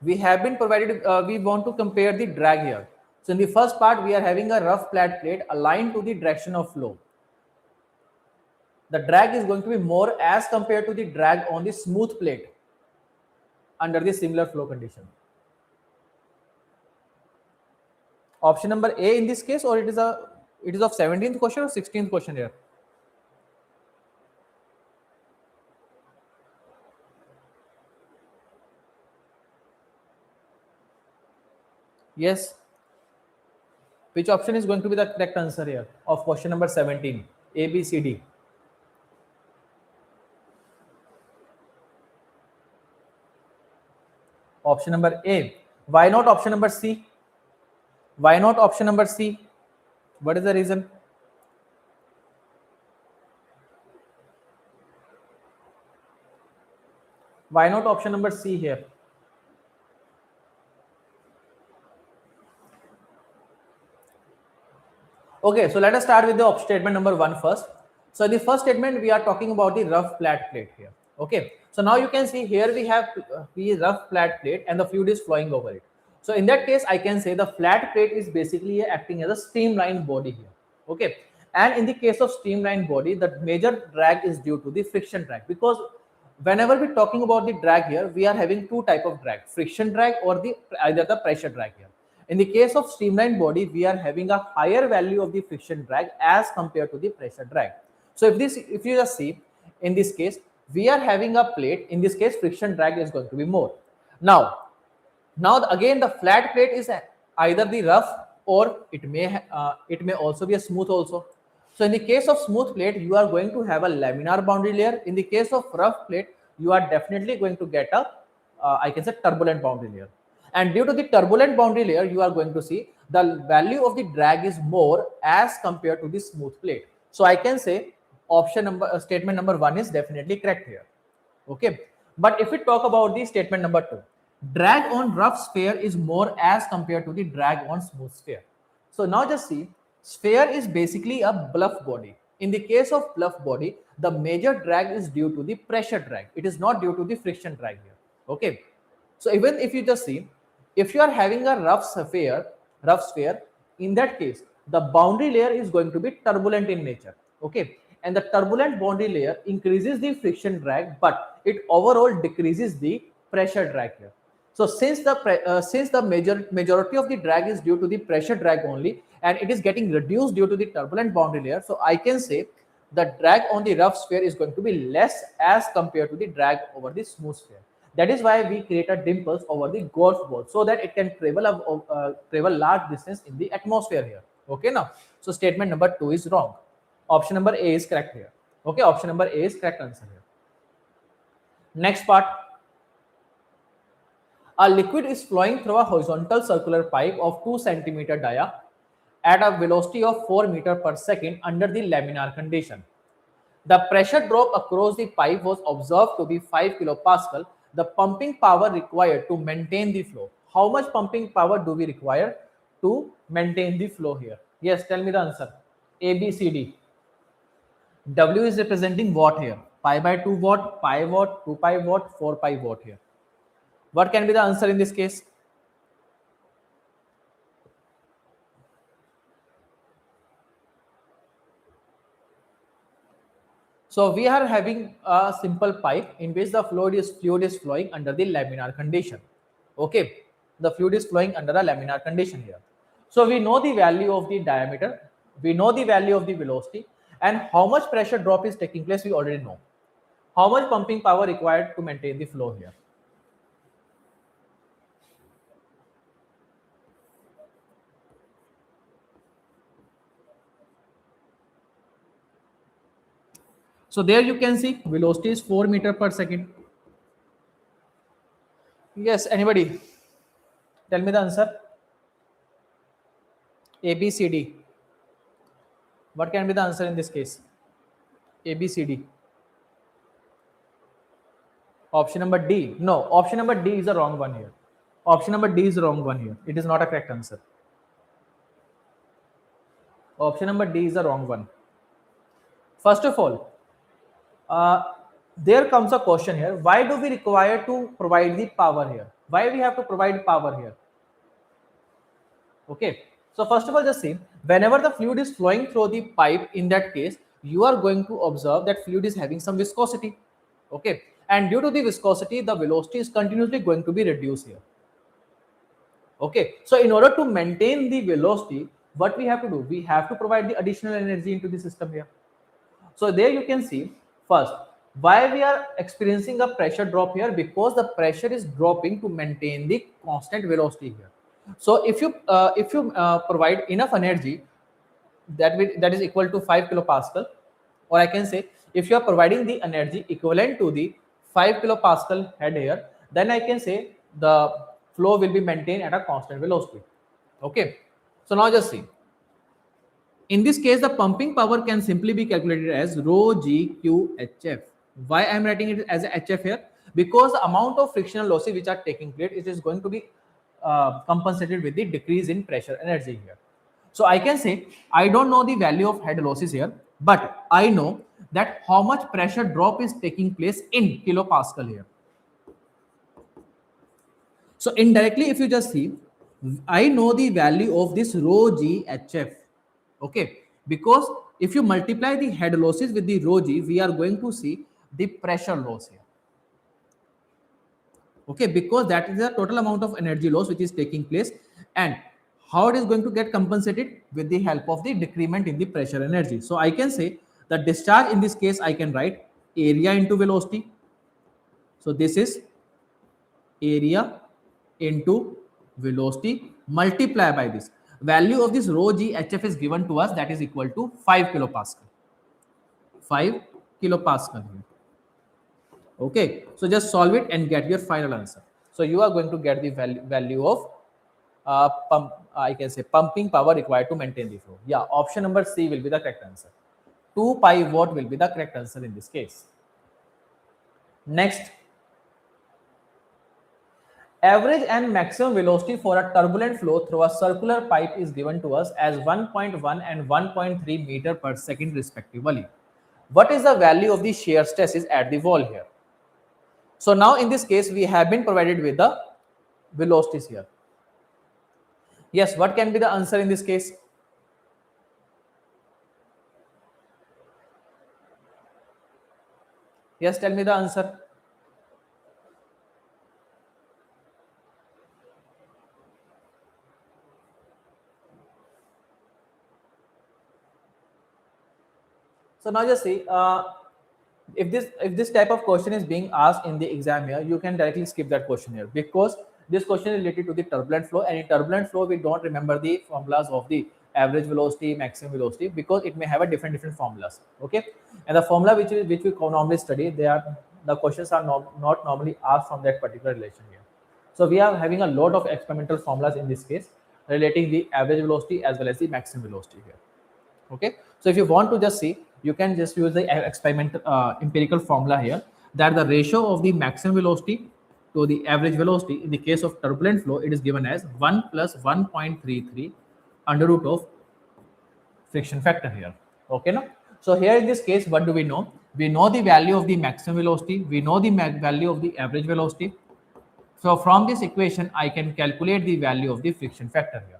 we have been provided, we want to compare the drag here. So in the first part, we are having a rough flat plate aligned to the direction of flow. The drag is going to be more as compared to the drag on the smooth plate under the similar flow condition. Option number A in this case, or it is of 17th question or 16th question here? Yes. Which option is going to be the correct answer here of question number 17? A, B, C, D. Option number A. Why not option number C? Why not option number C? What is the reason? Why not option number C here? Okay, so let us start with the statement number 1 first. So in the first statement, we are talking about the rough flat plate here. Okay, so now you can see here we have the rough flat plate and the fluid is flowing over it. So in that case, I can say the flat plate is basically acting as a streamlined body here. Okay, and in the case of streamlined body, the major drag is due to the friction drag, because whenever we're talking about the drag here, we are having two type of drag: friction drag or either the pressure drag here. In the case of streamlined body, we are having a higher value of the friction drag as compared to the pressure drag. So if you just see, in this case, we are having a plate. In this case, friction drag is going to be more. Now again, the flat plate is either the rough or it may also be a smooth also. So in the case of smooth plate, you are going to have a laminar boundary layer. In the case of rough plate, you are definitely going to get a I can say turbulent boundary layer. And due to the turbulent boundary layer, you are going to see the value of the drag is more as compared to the smooth plate. So I can say statement number 1 is definitely correct here. Okay, but if we talk about the statement number 2, drag on rough sphere is more as compared to the drag on smooth sphere. So now just see, sphere is basically a bluff body. In the case of bluff body, the major drag is due to the pressure drag. It is not due to the friction drag here. Okay, so even if you just see, if you are having a rough sphere, in that case, the boundary layer is going to be turbulent in nature. Okay, and the turbulent boundary layer increases the friction drag, but it overall decreases the pressure drag here. So since the majority of the drag is due to the pressure drag only, and it is getting reduced due to the turbulent boundary layer, so I can say the drag on the rough sphere is going to be less as compared to the drag over the smooth sphere. That is why we created dimples over the golf ball, so that it can travel large distance in the atmosphere here. Okay, now, so statement number 2 is wrong. Option number A is correct here. Okay, option number A is correct answer here. Next part. A liquid is flowing through a horizontal circular pipe of 2 cm dia at a velocity of 4 meter per second under the laminar condition. The pressure drop across the pipe was observed to be 5 kilopascal. The pumping power required to maintain the flow. How much pumping power do we require to maintain the flow here? Yes, tell me the answer. A, B, C, D. W is representing watt here. Pi by 2 watt, pi watt, 2 pi watt, 4 pi watt here. What can be the answer in this case? So we are having a simple pipe in which the fluid is flowing under the laminar condition. Okay, the fluid is flowing under a laminar condition here. So we know the value of the diameter, we know the value of the velocity, and how much pressure drop is taking place we already know. How much pumping power required to maintain the flow here? So there you can see velocity is 4 meter per second. Yes, anybody? Tell me the answer. A, B, C, D. What can be the answer in this case? A, B, C, D. Option number D. No, option number D is the wrong one here. Option number D is the wrong one here. It is not a correct answer. Option number D is the wrong one. First of all, there comes a question here. Why do we require to provide the power here? Why we have to provide power here? Okay. So first of all, just see, whenever the fluid is flowing through the pipe, in that case, you are going to observe that fluid is having some viscosity. Okay. And due to the viscosity, the velocity is continuously going to be reduced here. Okay. So in order to maintain the velocity, what we have to do? We have to provide the additional energy into the system here. So there you can see, first, why we are experiencing a pressure drop here, because the pressure is dropping to maintain the constant velocity here. So if you provide enough energy that is equal to 5 kilopascal, or I can say if you are providing the energy equivalent to the 5 kilopascal head here, then I can say the flow will be maintained at a constant velocity. Okay. So now just see. In this case, the pumping power can simply be calculated as rho G Q HF. Why I am writing it as a HF here? Because the amount of frictional losses which are taking place, it is going to be compensated with the decrease in pressure energy here. So I can say I don't know the value of head losses here, but I know that how much pressure drop is taking place in kilopascal here. So indirectly, if you just see, I know the value of this rho G HF. Okay, because if you multiply the head losses with the rho G, we are going to see the pressure loss here. Okay, because that is the total amount of energy loss which is taking place, and how it is going to get compensated with the help of the decrement in the pressure energy. So I can say the discharge in this case, I can write area into velocity. So this is area into velocity multiply by this value of this rho G HF is given to us, that is equal to 5 kilopascal. 5 kilopascal here. Okay, so just solve it and get your final answer. So you are going to get the value of I can say pumping power required to maintain the flow. Yeah, option number C will be the correct answer. 2 pi watt will be the correct answer in this case. Next, average and maximum velocity for a turbulent flow through a circular pipe is given to us as 1.1 and 1.3 meter per second respectively. What is the value of the shear stresses at the wall here? So now in this case, we have been provided with the velocities here. Yes, what can be the answer in this case? Yes, tell me the answer. So now just see, if this type of question is being asked in the exam here, you can directly skip that question here, because this question is related to the turbulent flow, and in turbulent flow we don't remember the formulas of the average velocity, maximum velocity, because it may have a different formulas. Okay, and the formula which we normally study, the questions are not normally asked from that particular relation here. So we are having a lot of experimental formulas in this case relating the average velocity as well as the maximum velocity here. Okay, so if you want to just see, you can just use the experimental empirical formula here, that the ratio of the maximum velocity to the average velocity in the case of turbulent flow, it is given as 1 plus 1.33 under root of friction factor here. Okay, now so here in this case, what do we know? We know the value of the maximum velocity, we know the value of the average velocity. So from this equation I can calculate the value of the friction factor here.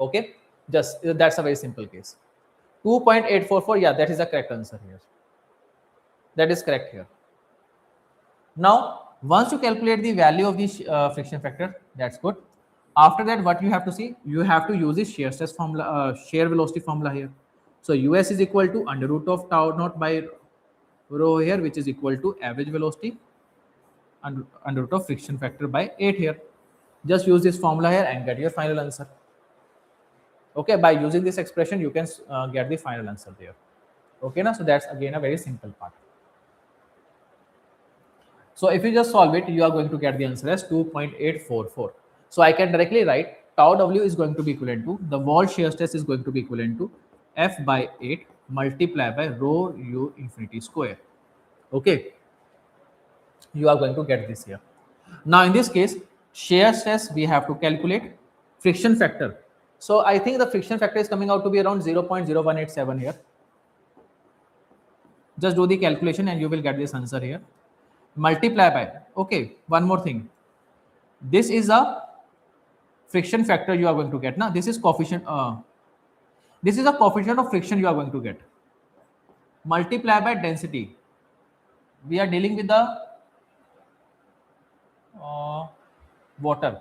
Okay, just that's a very simple case. 2.844, yeah, that is the correct answer here. That is correct here. Now, once you calculate the value of the friction factor, that's good. After that, what you have to see, you have to use the shear stress formula, shear velocity formula here. So US is equal to under root of tau naught by rho here, which is equal to average velocity under root of friction factor by 8 here. Just use this formula here and get your final answer. Okay, by using this expression, you can get the final answer there. Okay, now so that's again a very simple part. So if you just solve it, you are going to get the answer as 2.844. So I can directly write tau W is going to be equivalent to, the wall shear stress is going to be equivalent to F by 8 multiplied by rho U infinity square. Okay, you are going to get this here. Now in this case, shear stress we have to calculate, friction factor. So I think the friction factor is coming out to be around 0.0187 here. Just do the calculation and you will get this answer here. Multiply by, okay, one more thing. This is a friction factor you are going to get. Now this is coefficient, this is a coefficient of friction you are going to get. Multiply by density. We are dealing with the water.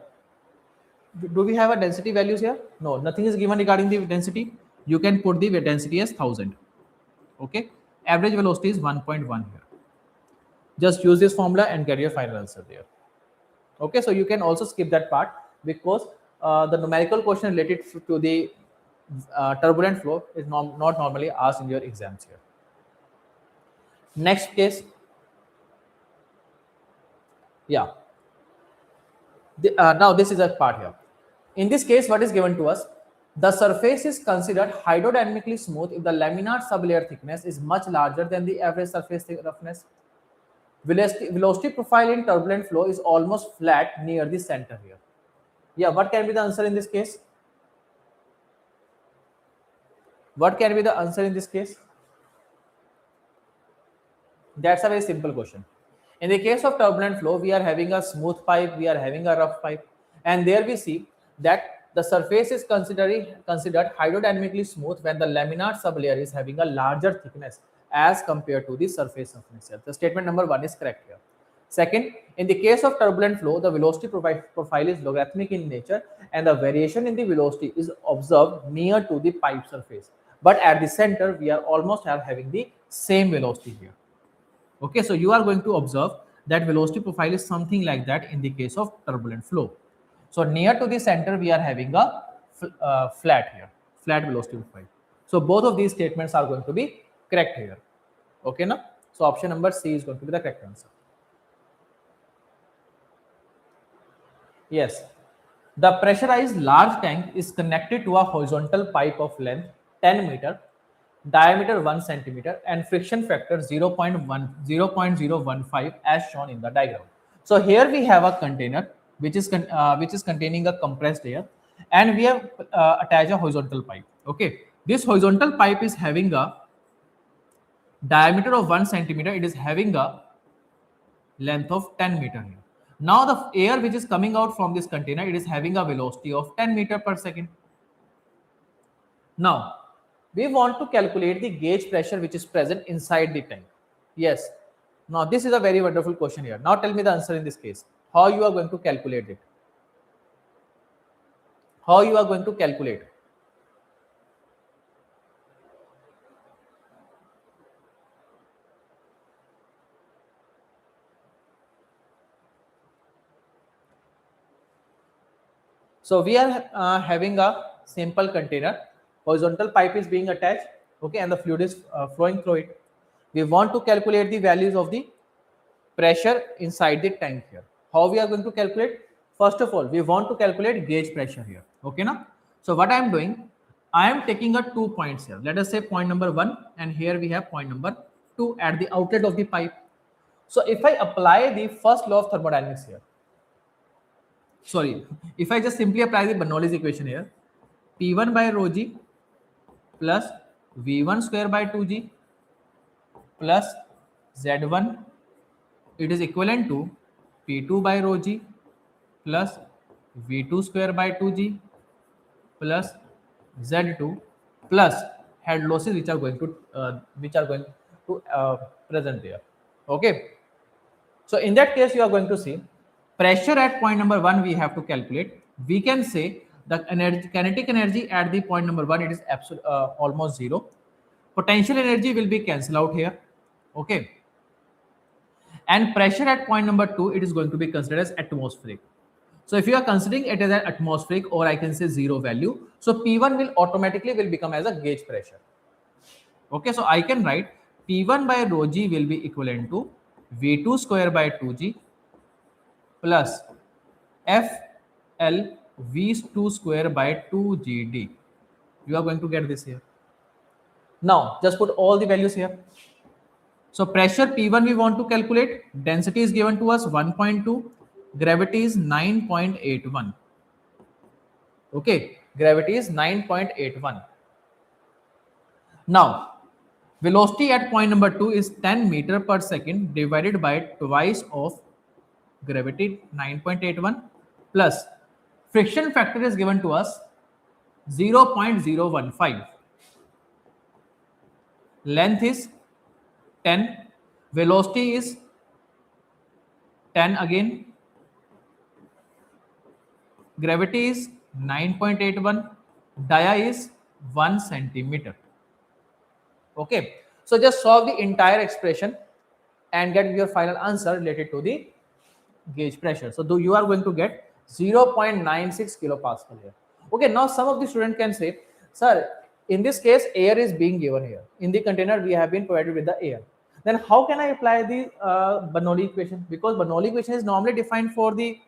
Do we have a density values here? No, nothing is given regarding the density. You can put the density as 1000. Okay, average velocity is 1.1 here. Just use this formula and get your final answer there. Okay, so you can also skip that part because the numerical question related to the turbulent flow is not normally asked in your exams here. Next case, yeah. Now this is a part here. In this case, what is given to us? The surface is considered hydrodynamically smooth if the laminar sublayer thickness is much larger than the average surface roughness. Velocity profile in turbulent flow is almost flat near the center here. Yeah, what can be the answer in this case? What can be the answer in this case? That's a very simple question. In the case of turbulent flow, we are having a smooth pipe, we are having a rough pipe, and there we see that the surface is considered hydrodynamically smooth when the laminar sublayer is having a larger thickness as compared to the surface roughness here. The statement number 1 is correct here. Second, in the case of turbulent flow, the velocity profile is logarithmic in nature and the variation in the velocity is observed near to the pipe surface. But at the center, we are almost having the same velocity here. Okay, so you are going to observe that velocity profile is something like that in the case of turbulent flow. So near to the center, we are having a flat here, flat velocity profile. So both of these statements are going to be correct here. Okay, now so option number C is going to be the correct answer. Yes, the pressurized large tank is connected to a horizontal pipe of length 10 meter, diameter 1 centimeter, and friction factor 0.015 as shown in the diagram. So here we have a container which is containing a compressed air, and we have attached a horizontal pipe. Okay, this horizontal pipe is having a diameter of 1 centimeter. It is having a length of 10 meter here. Now the air which is coming out from this container, it is having a velocity of 10 meter per second. Now we want to calculate the gauge pressure which is present inside the tank. Yes. Now this is a very wonderful question here. Now tell me the answer in this case. How you are going to calculate it? How you are going to calculate? So we are having a simple container. Horizontal pipe is being attached. Okay, and the fluid is flowing through it. We want to calculate the values of the pressure inside the tank here. How we are going to calculate? First of all, we want to calculate gauge pressure here. Okay, now. So what I am doing, I am taking a 2 points here. Let us say point number 1, and here we have point number 2 at the outlet of the pipe. So if I apply the first law of thermodynamics here, sorry, if I just simply apply the Bernoulli's equation here, P1 by rho g plus V1 square by 2g plus Z1, it is equivalent to P2 by rho g plus V2 square by 2g plus Z2 plus head losses which are going to present there. Okay. So in that case, you are going to see pressure at point number 1 we have to calculate. We can say the kinetic energy at the point number 1, it is almost zero. Potential energy will be cancelled out here. Okay. And pressure at point number 2, it is going to be considered as atmospheric. So if you are considering it as an atmospheric, or I can say zero value, so P1 will automatically become as a gauge pressure. Okay, so I can write P1 by rho g will be equivalent to V2 square by 2g plus FL V2 square by 2GD. You are going to get this here. Now, just put all the values here. So pressure P1 we want to calculate. Density is given to us 1.2. Gravity is 9.81. Okay, gravity is 9.81. Now, velocity at point number 2 is 10 meter per second divided by twice of gravity 9.81 plus friction factor is given to us 0.015. Length is 10. Velocity is 10 again. Gravity is 9.81. Dia is 1 centimeter. Okay. So just solve the entire expression and get your final answer related to the gauge pressure. So you are going to get 0.96 kilopascal here. Okay. Now some of the student can say, sir, in this case, air is being given here. In the container, we have been provided with the air. Then how can I apply the Bernoulli equation? Because Bernoulli equation is normally defined for the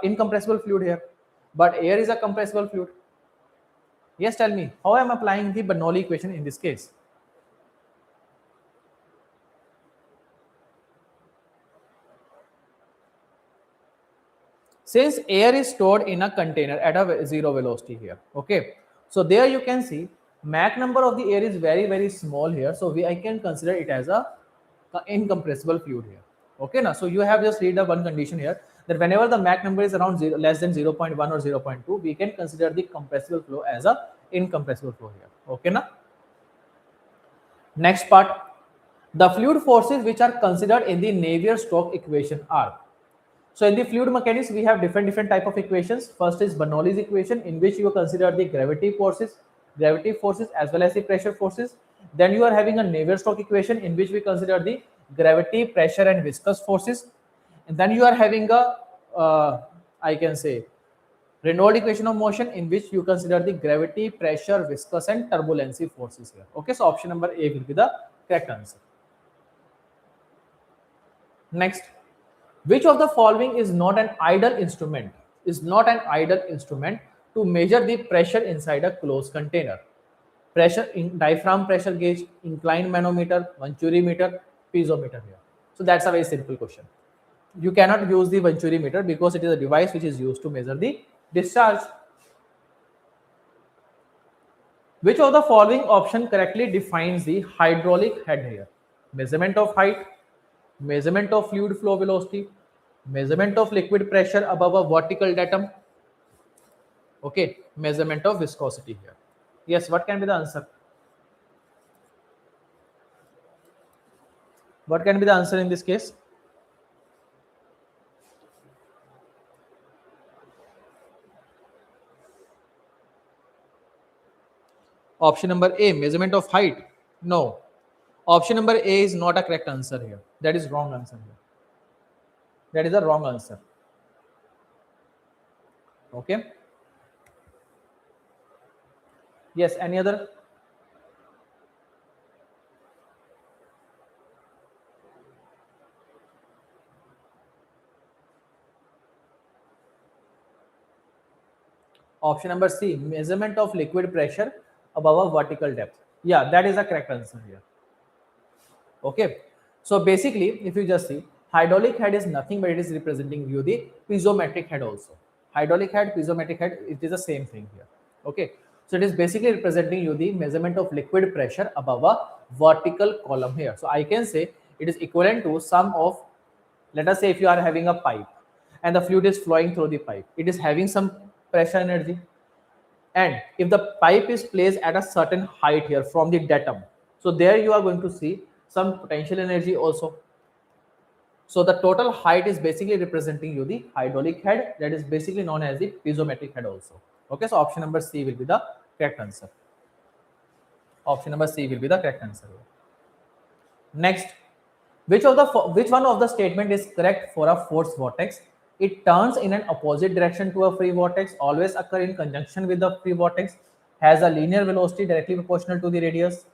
incompressible fluid here, but air is a compressible fluid. Yes, tell me, how I am applying the Bernoulli equation in this case? Since air is stored in a container at a zero velocity here, okay, so there you can see Mach number of the air is very small here, so I can consider it as a incompressible fluid here. Okay, now so you have just read the one condition here, that whenever the Mach number is around less than 0.1 or 0.2, we can consider the compressible flow as a incompressible flow here. Okay, now next part, the fluid forces which are considered in the Navier-Stokes equation are. So in the fluid mechanics, we have different type of equations. First is Bernoulli's equation, in which you consider the gravity forces as well as the pressure forces. Then you are having a Navier-Stokes equation, in which we consider the gravity, pressure and viscous forces. And then you are having a I can say Reynolds equation of motion, in which you consider the gravity, pressure, viscous and turbulency forces here. Okay, so option number A will be the correct answer. Next, which of the following is not an ideal instrument? To measure the pressure inside a closed container? Pressure in diaphragm pressure gauge, inclined manometer, Venturi meter, piezometer here. So that's a very simple question. You cannot use the Venturi meter because it is a device which is used to measure the discharge. Which of the following option correctly defines the hydraulic head here? Measurement of height, measurement of fluid flow velocity, measurement of liquid pressure above a vertical datum. Okay, measurement of viscosity here. Yes, what can be the answer? What can be the answer in this case? Option number A, measurement of height. No. Option number A is not a correct answer here. That is wrong answer here. That is a wrong answer. Okay. Yes, any other? Option number C, measurement of liquid pressure above a vertical depth. Yeah, that is the correct answer here. Okay. So basically, if you just see, hydraulic head is nothing but it is representing you the piezometric head also. Hydraulic head, piezometric head, it is the same thing here. Okay. So it is basically representing you the measurement of liquid pressure above a vertical column here. So I can say it is equivalent to sum of, let us say if you are having a pipe and the fluid is flowing through the pipe, it is having some pressure energy. And if the pipe is placed at a certain height here from the datum, so there you are going to see some potential energy also. So the total height is basically representing you the hydraulic head, that is basically known as the piezometric head also. Okay, so option number C will be the correct answer. Option number C will be the correct answer. Next, which one of the statement is correct for a force vortex? It turns in an opposite direction to a free vortex, always occur in conjunction with the free vortex, has a linear velocity directly proportional to the radius,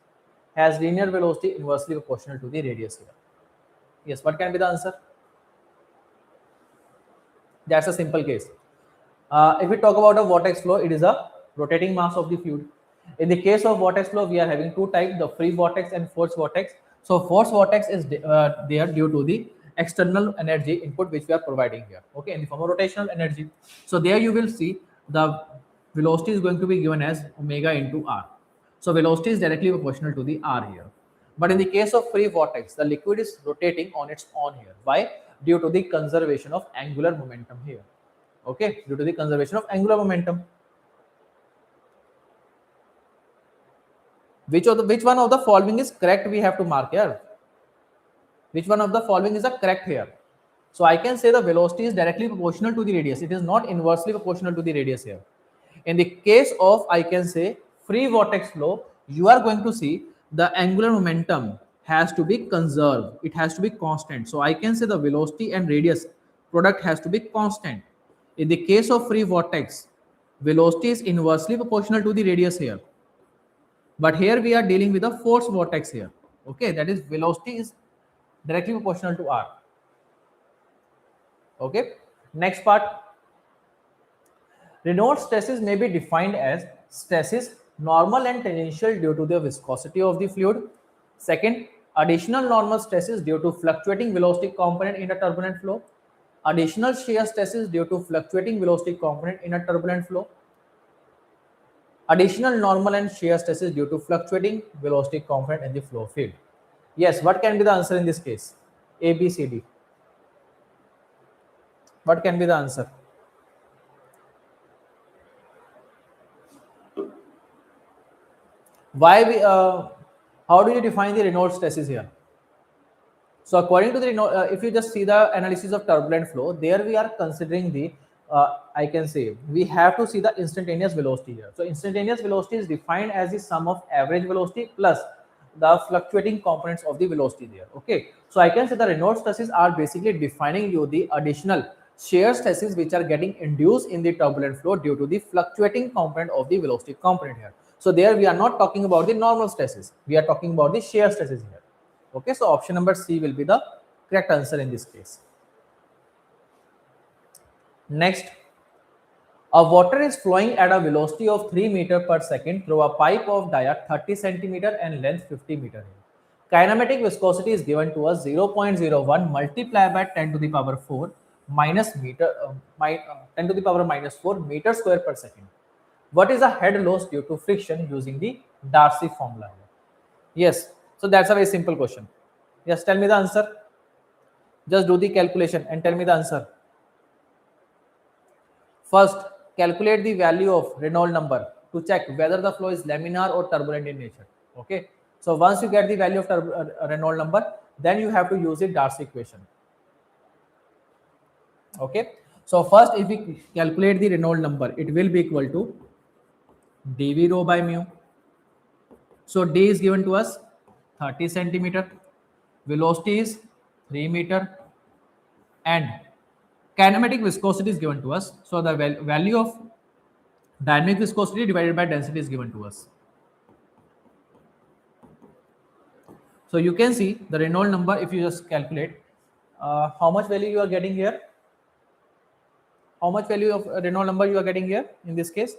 has linear velocity inversely proportional to the radius here. Yes, what can be the answer? That's a simple case. If we talk about a vortex flow, it is a rotating mass of the fluid. In the case of vortex flow, we are having two types, the free vortex and forced vortex. So forced vortex is there due to the external energy input which we are providing here, okay, in the form of rotational energy. So there you will see the velocity is going to be given as omega into r. So velocity is directly proportional to the r here. But in the case of free vortex, the liquid is rotating on its own here. Why? Due to the conservation of angular momentum here. Okay, due to the conservation of angular momentum. Which one of the following is correct? We have to mark here. Which one of the following is the correct here? So I can say the velocity is directly proportional to the radius. It is not inversely proportional to the radius here. In the case of, I can say, free vortex flow, you are going to see the angular momentum has to be conserved. It has to be constant. So I can say the velocity and radius product has to be constant. In the case of free vortex, velocity is inversely proportional to the radius here. But here we are dealing with a forced vortex here. Okay, that is velocity is directly proportional to r. Okay, next part. Reynolds stresses may be defined as stresses normal and tangential due to the viscosity of the fluid. Second, additional normal stresses due to fluctuating velocity component in a turbulent flow. Additional shear stresses due to fluctuating velocity component in a turbulent flow. Additional normal and shear stresses due to fluctuating velocity component in the flow field. Yes, what can be the answer in this case? A, B, C, D. What can be the answer? Why we? How do you define the Reynolds stresses here? So according to the if you just see the analysis of turbulent flow, there we are considering the I can say we have to see the instantaneous velocity here. So instantaneous velocity is defined as the sum of average velocity plus the fluctuating components of the velocity there. Okay, so I can say the Reynolds stresses are basically defining you the additional shear stresses which are getting induced in the turbulent flow due to the fluctuating component of the velocity component here. So there we are not talking about the normal stresses, we are talking about the shear stresses here. Okay, so option number C will be the correct answer in this case. Next, a water is flowing at a velocity of 3 meters per second through a pipe of dia 30 centimeter and length 50 meter. Kinematic viscosity is given to us 0.01 multiplied by 10 to the power 4 minus meter 10 to the power minus 4 meter square per second. What is the head loss due to friction using the Darcy formula? Yes, so that's a very simple question. Yes, tell me the answer. Just do the calculation and tell me the answer. First, calculate the value of Reynolds number to check whether the flow is laminar or turbulent in nature. Okay. So once you get the value of Reynolds number, then you have to use the Darcy equation. Okay. So first, if we calculate the Reynolds number, it will be equal to dV rho by mu. So D is given to us 30 centimeter, velocity is 3 meter, and kinematic viscosity is given to us. So the value of dynamic viscosity divided by density is given to us. So you can see the Reynolds number if you just calculate how much value you are getting here. how much value of Reynolds number you are getting here in this case?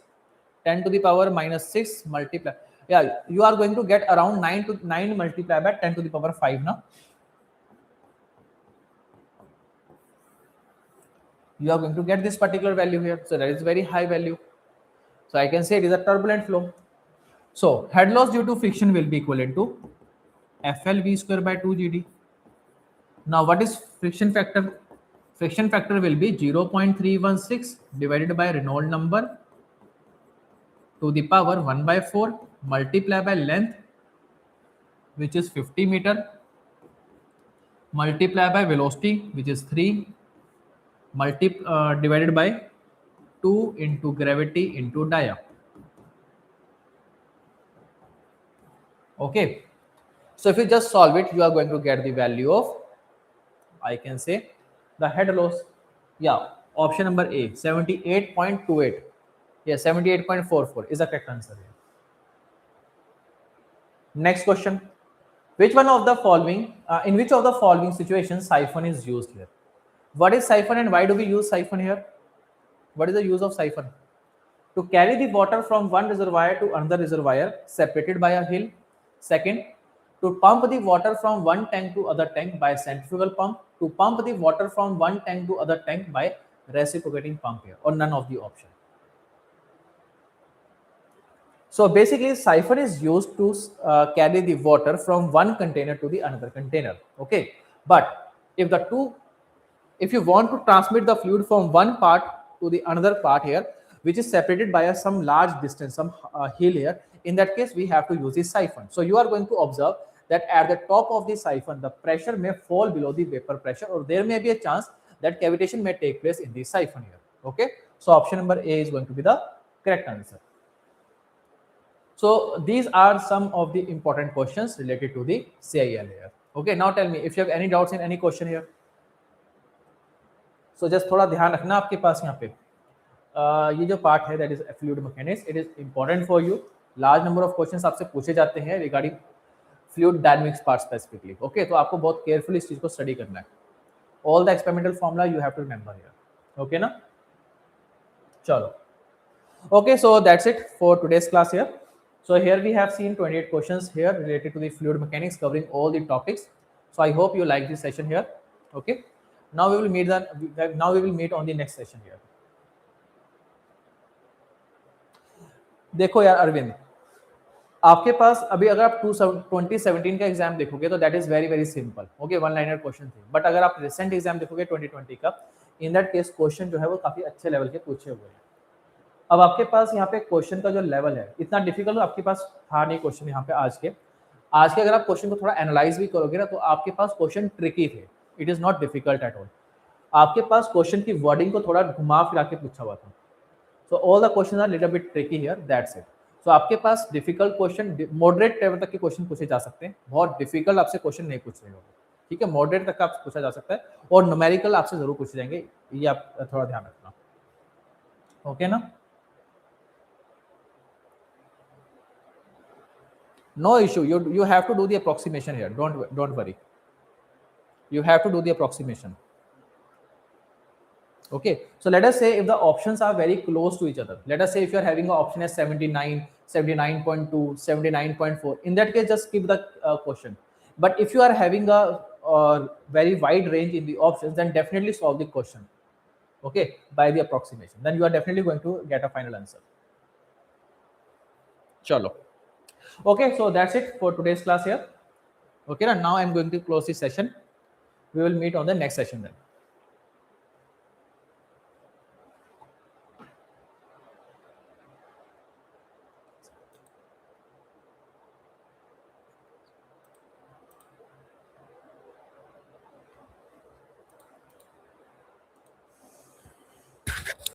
10 to the power minus 6 multiply. Yeah, you are going to get around 9 multiplied by 10 to the power 5 now. You are going to get this particular value here. So that is very high value. So I can say it is a turbulent flow. So head loss due to friction will be equivalent to FLV square by 2GD. Now what is friction factor? Friction factor will be 0.316 divided by Reynolds number to the power 1 by 4 multiplied by length, which is 50 meter, multiplied by velocity, which is 3, divided by 2 into gravity into dia. Okay. So if you just solve it, you are going to get the value of, I can say, the head loss. Yeah, option number A, 78.28. Yeah, 78.44 is the correct answer here. Next question. Which one of the following, in which of the following situations siphon is used here? What is siphon and why do we use siphon here? What is the use of siphon? To carry the water from one reservoir to another reservoir separated by a hill. Second, to pump the water from one tank to other tank by centrifugal pump. To pump the water from one tank to other tank by reciprocating pump here, or none of the option. So basically, siphon is used to carry the water from one container to the another container. Okay, but if you want to transmit the fluid from one part to the another part here, which is separated by some large distance, some hill here, in that case we have to use the siphon. So you are going to observe that at the top of the siphon, the pressure may fall below the vapor pressure, or there may be a chance that cavitation may take place in the siphon here. Okay, so option number A is going to be the correct answer. So these are some of the important questions related to the CIL here. Okay, now tell me if you have any doubts in any question here. So just थोड़ा ध्यान रखना आपके पास यहाँ पे ये जो part है that is fluid mechanics, it is important for you. Large number of questions आपसे पूछे जाते हैं regarding fluid dynamics part specifically. Okay, तो आपको बहुत carefully इस चीज को study करना है. All the experimental formula you have to remember here. Okay ना? चलो. Okay, so that's it for today's class here. So here we have seen 28 questions here related to the fluid mechanics, covering all the topics. So I hope you like this session here. Okay. Now we will meet on the next session here. देखो यार अरविंद, आपके पास अभी अगर आप 2017 का exam देखोगे तो that is very very simple. Okay, one liner question थे. बट अगर आप रिसेंट एग्जाम देखोगे 2020 का, इन दैट केस क्वेश्चन जो है वो काफी अच्छे लेवल के पूछे हुए हैं. अब आपके पास यहाँ पे क्वेश्चन का जो लेवल है इतना डिफिकल्ट आपके पास था नहीं क्वेश्चन यहाँ पे आज के अगर आप क्वेश्चन को थोड़ा एनालाइज भी करोगे ना तो आपके पास क्वेश्चन ट्रिकी थे. It is not difficult at all. आपके पास क्वेश्चन की वर्डिंग को थोड़ा घुमा फिरा के पूछा हुआ था. So all the question are little bit tricky here, that's it. So आपके पास डिफिकल्ट क्वेश्चन, मॉडरेट लेवल तक के क्वेश्चन पूछे जा सकते हैं. बहुत डिफिकल्ट आपसे क्वेश्चन नहीं पूछ रहे होंगे. ठीक है, मॉडरेट तक का आपसे पूछा जा सकता है और न्यूमेरिकल आपसे जरूर पूछे जाएंगे. ये आप थोड़ा ध्यान रखना. ओके ना? No issue. You have to do the approximation here. Don't worry. You have to do the approximation. Okay. So let us say if the options are very close to each other. Let us say if you are having an option as 79, 79.2, 79.4. In that case, just skip the question. But if you are having a very wide range in the options, then definitely solve the question. Okay, by the approximation. Then you are definitely going to get a final answer. Chalo. Okay, so that's it for today's class here. Okay, now I'm going to close this session. We will meet on the next session then.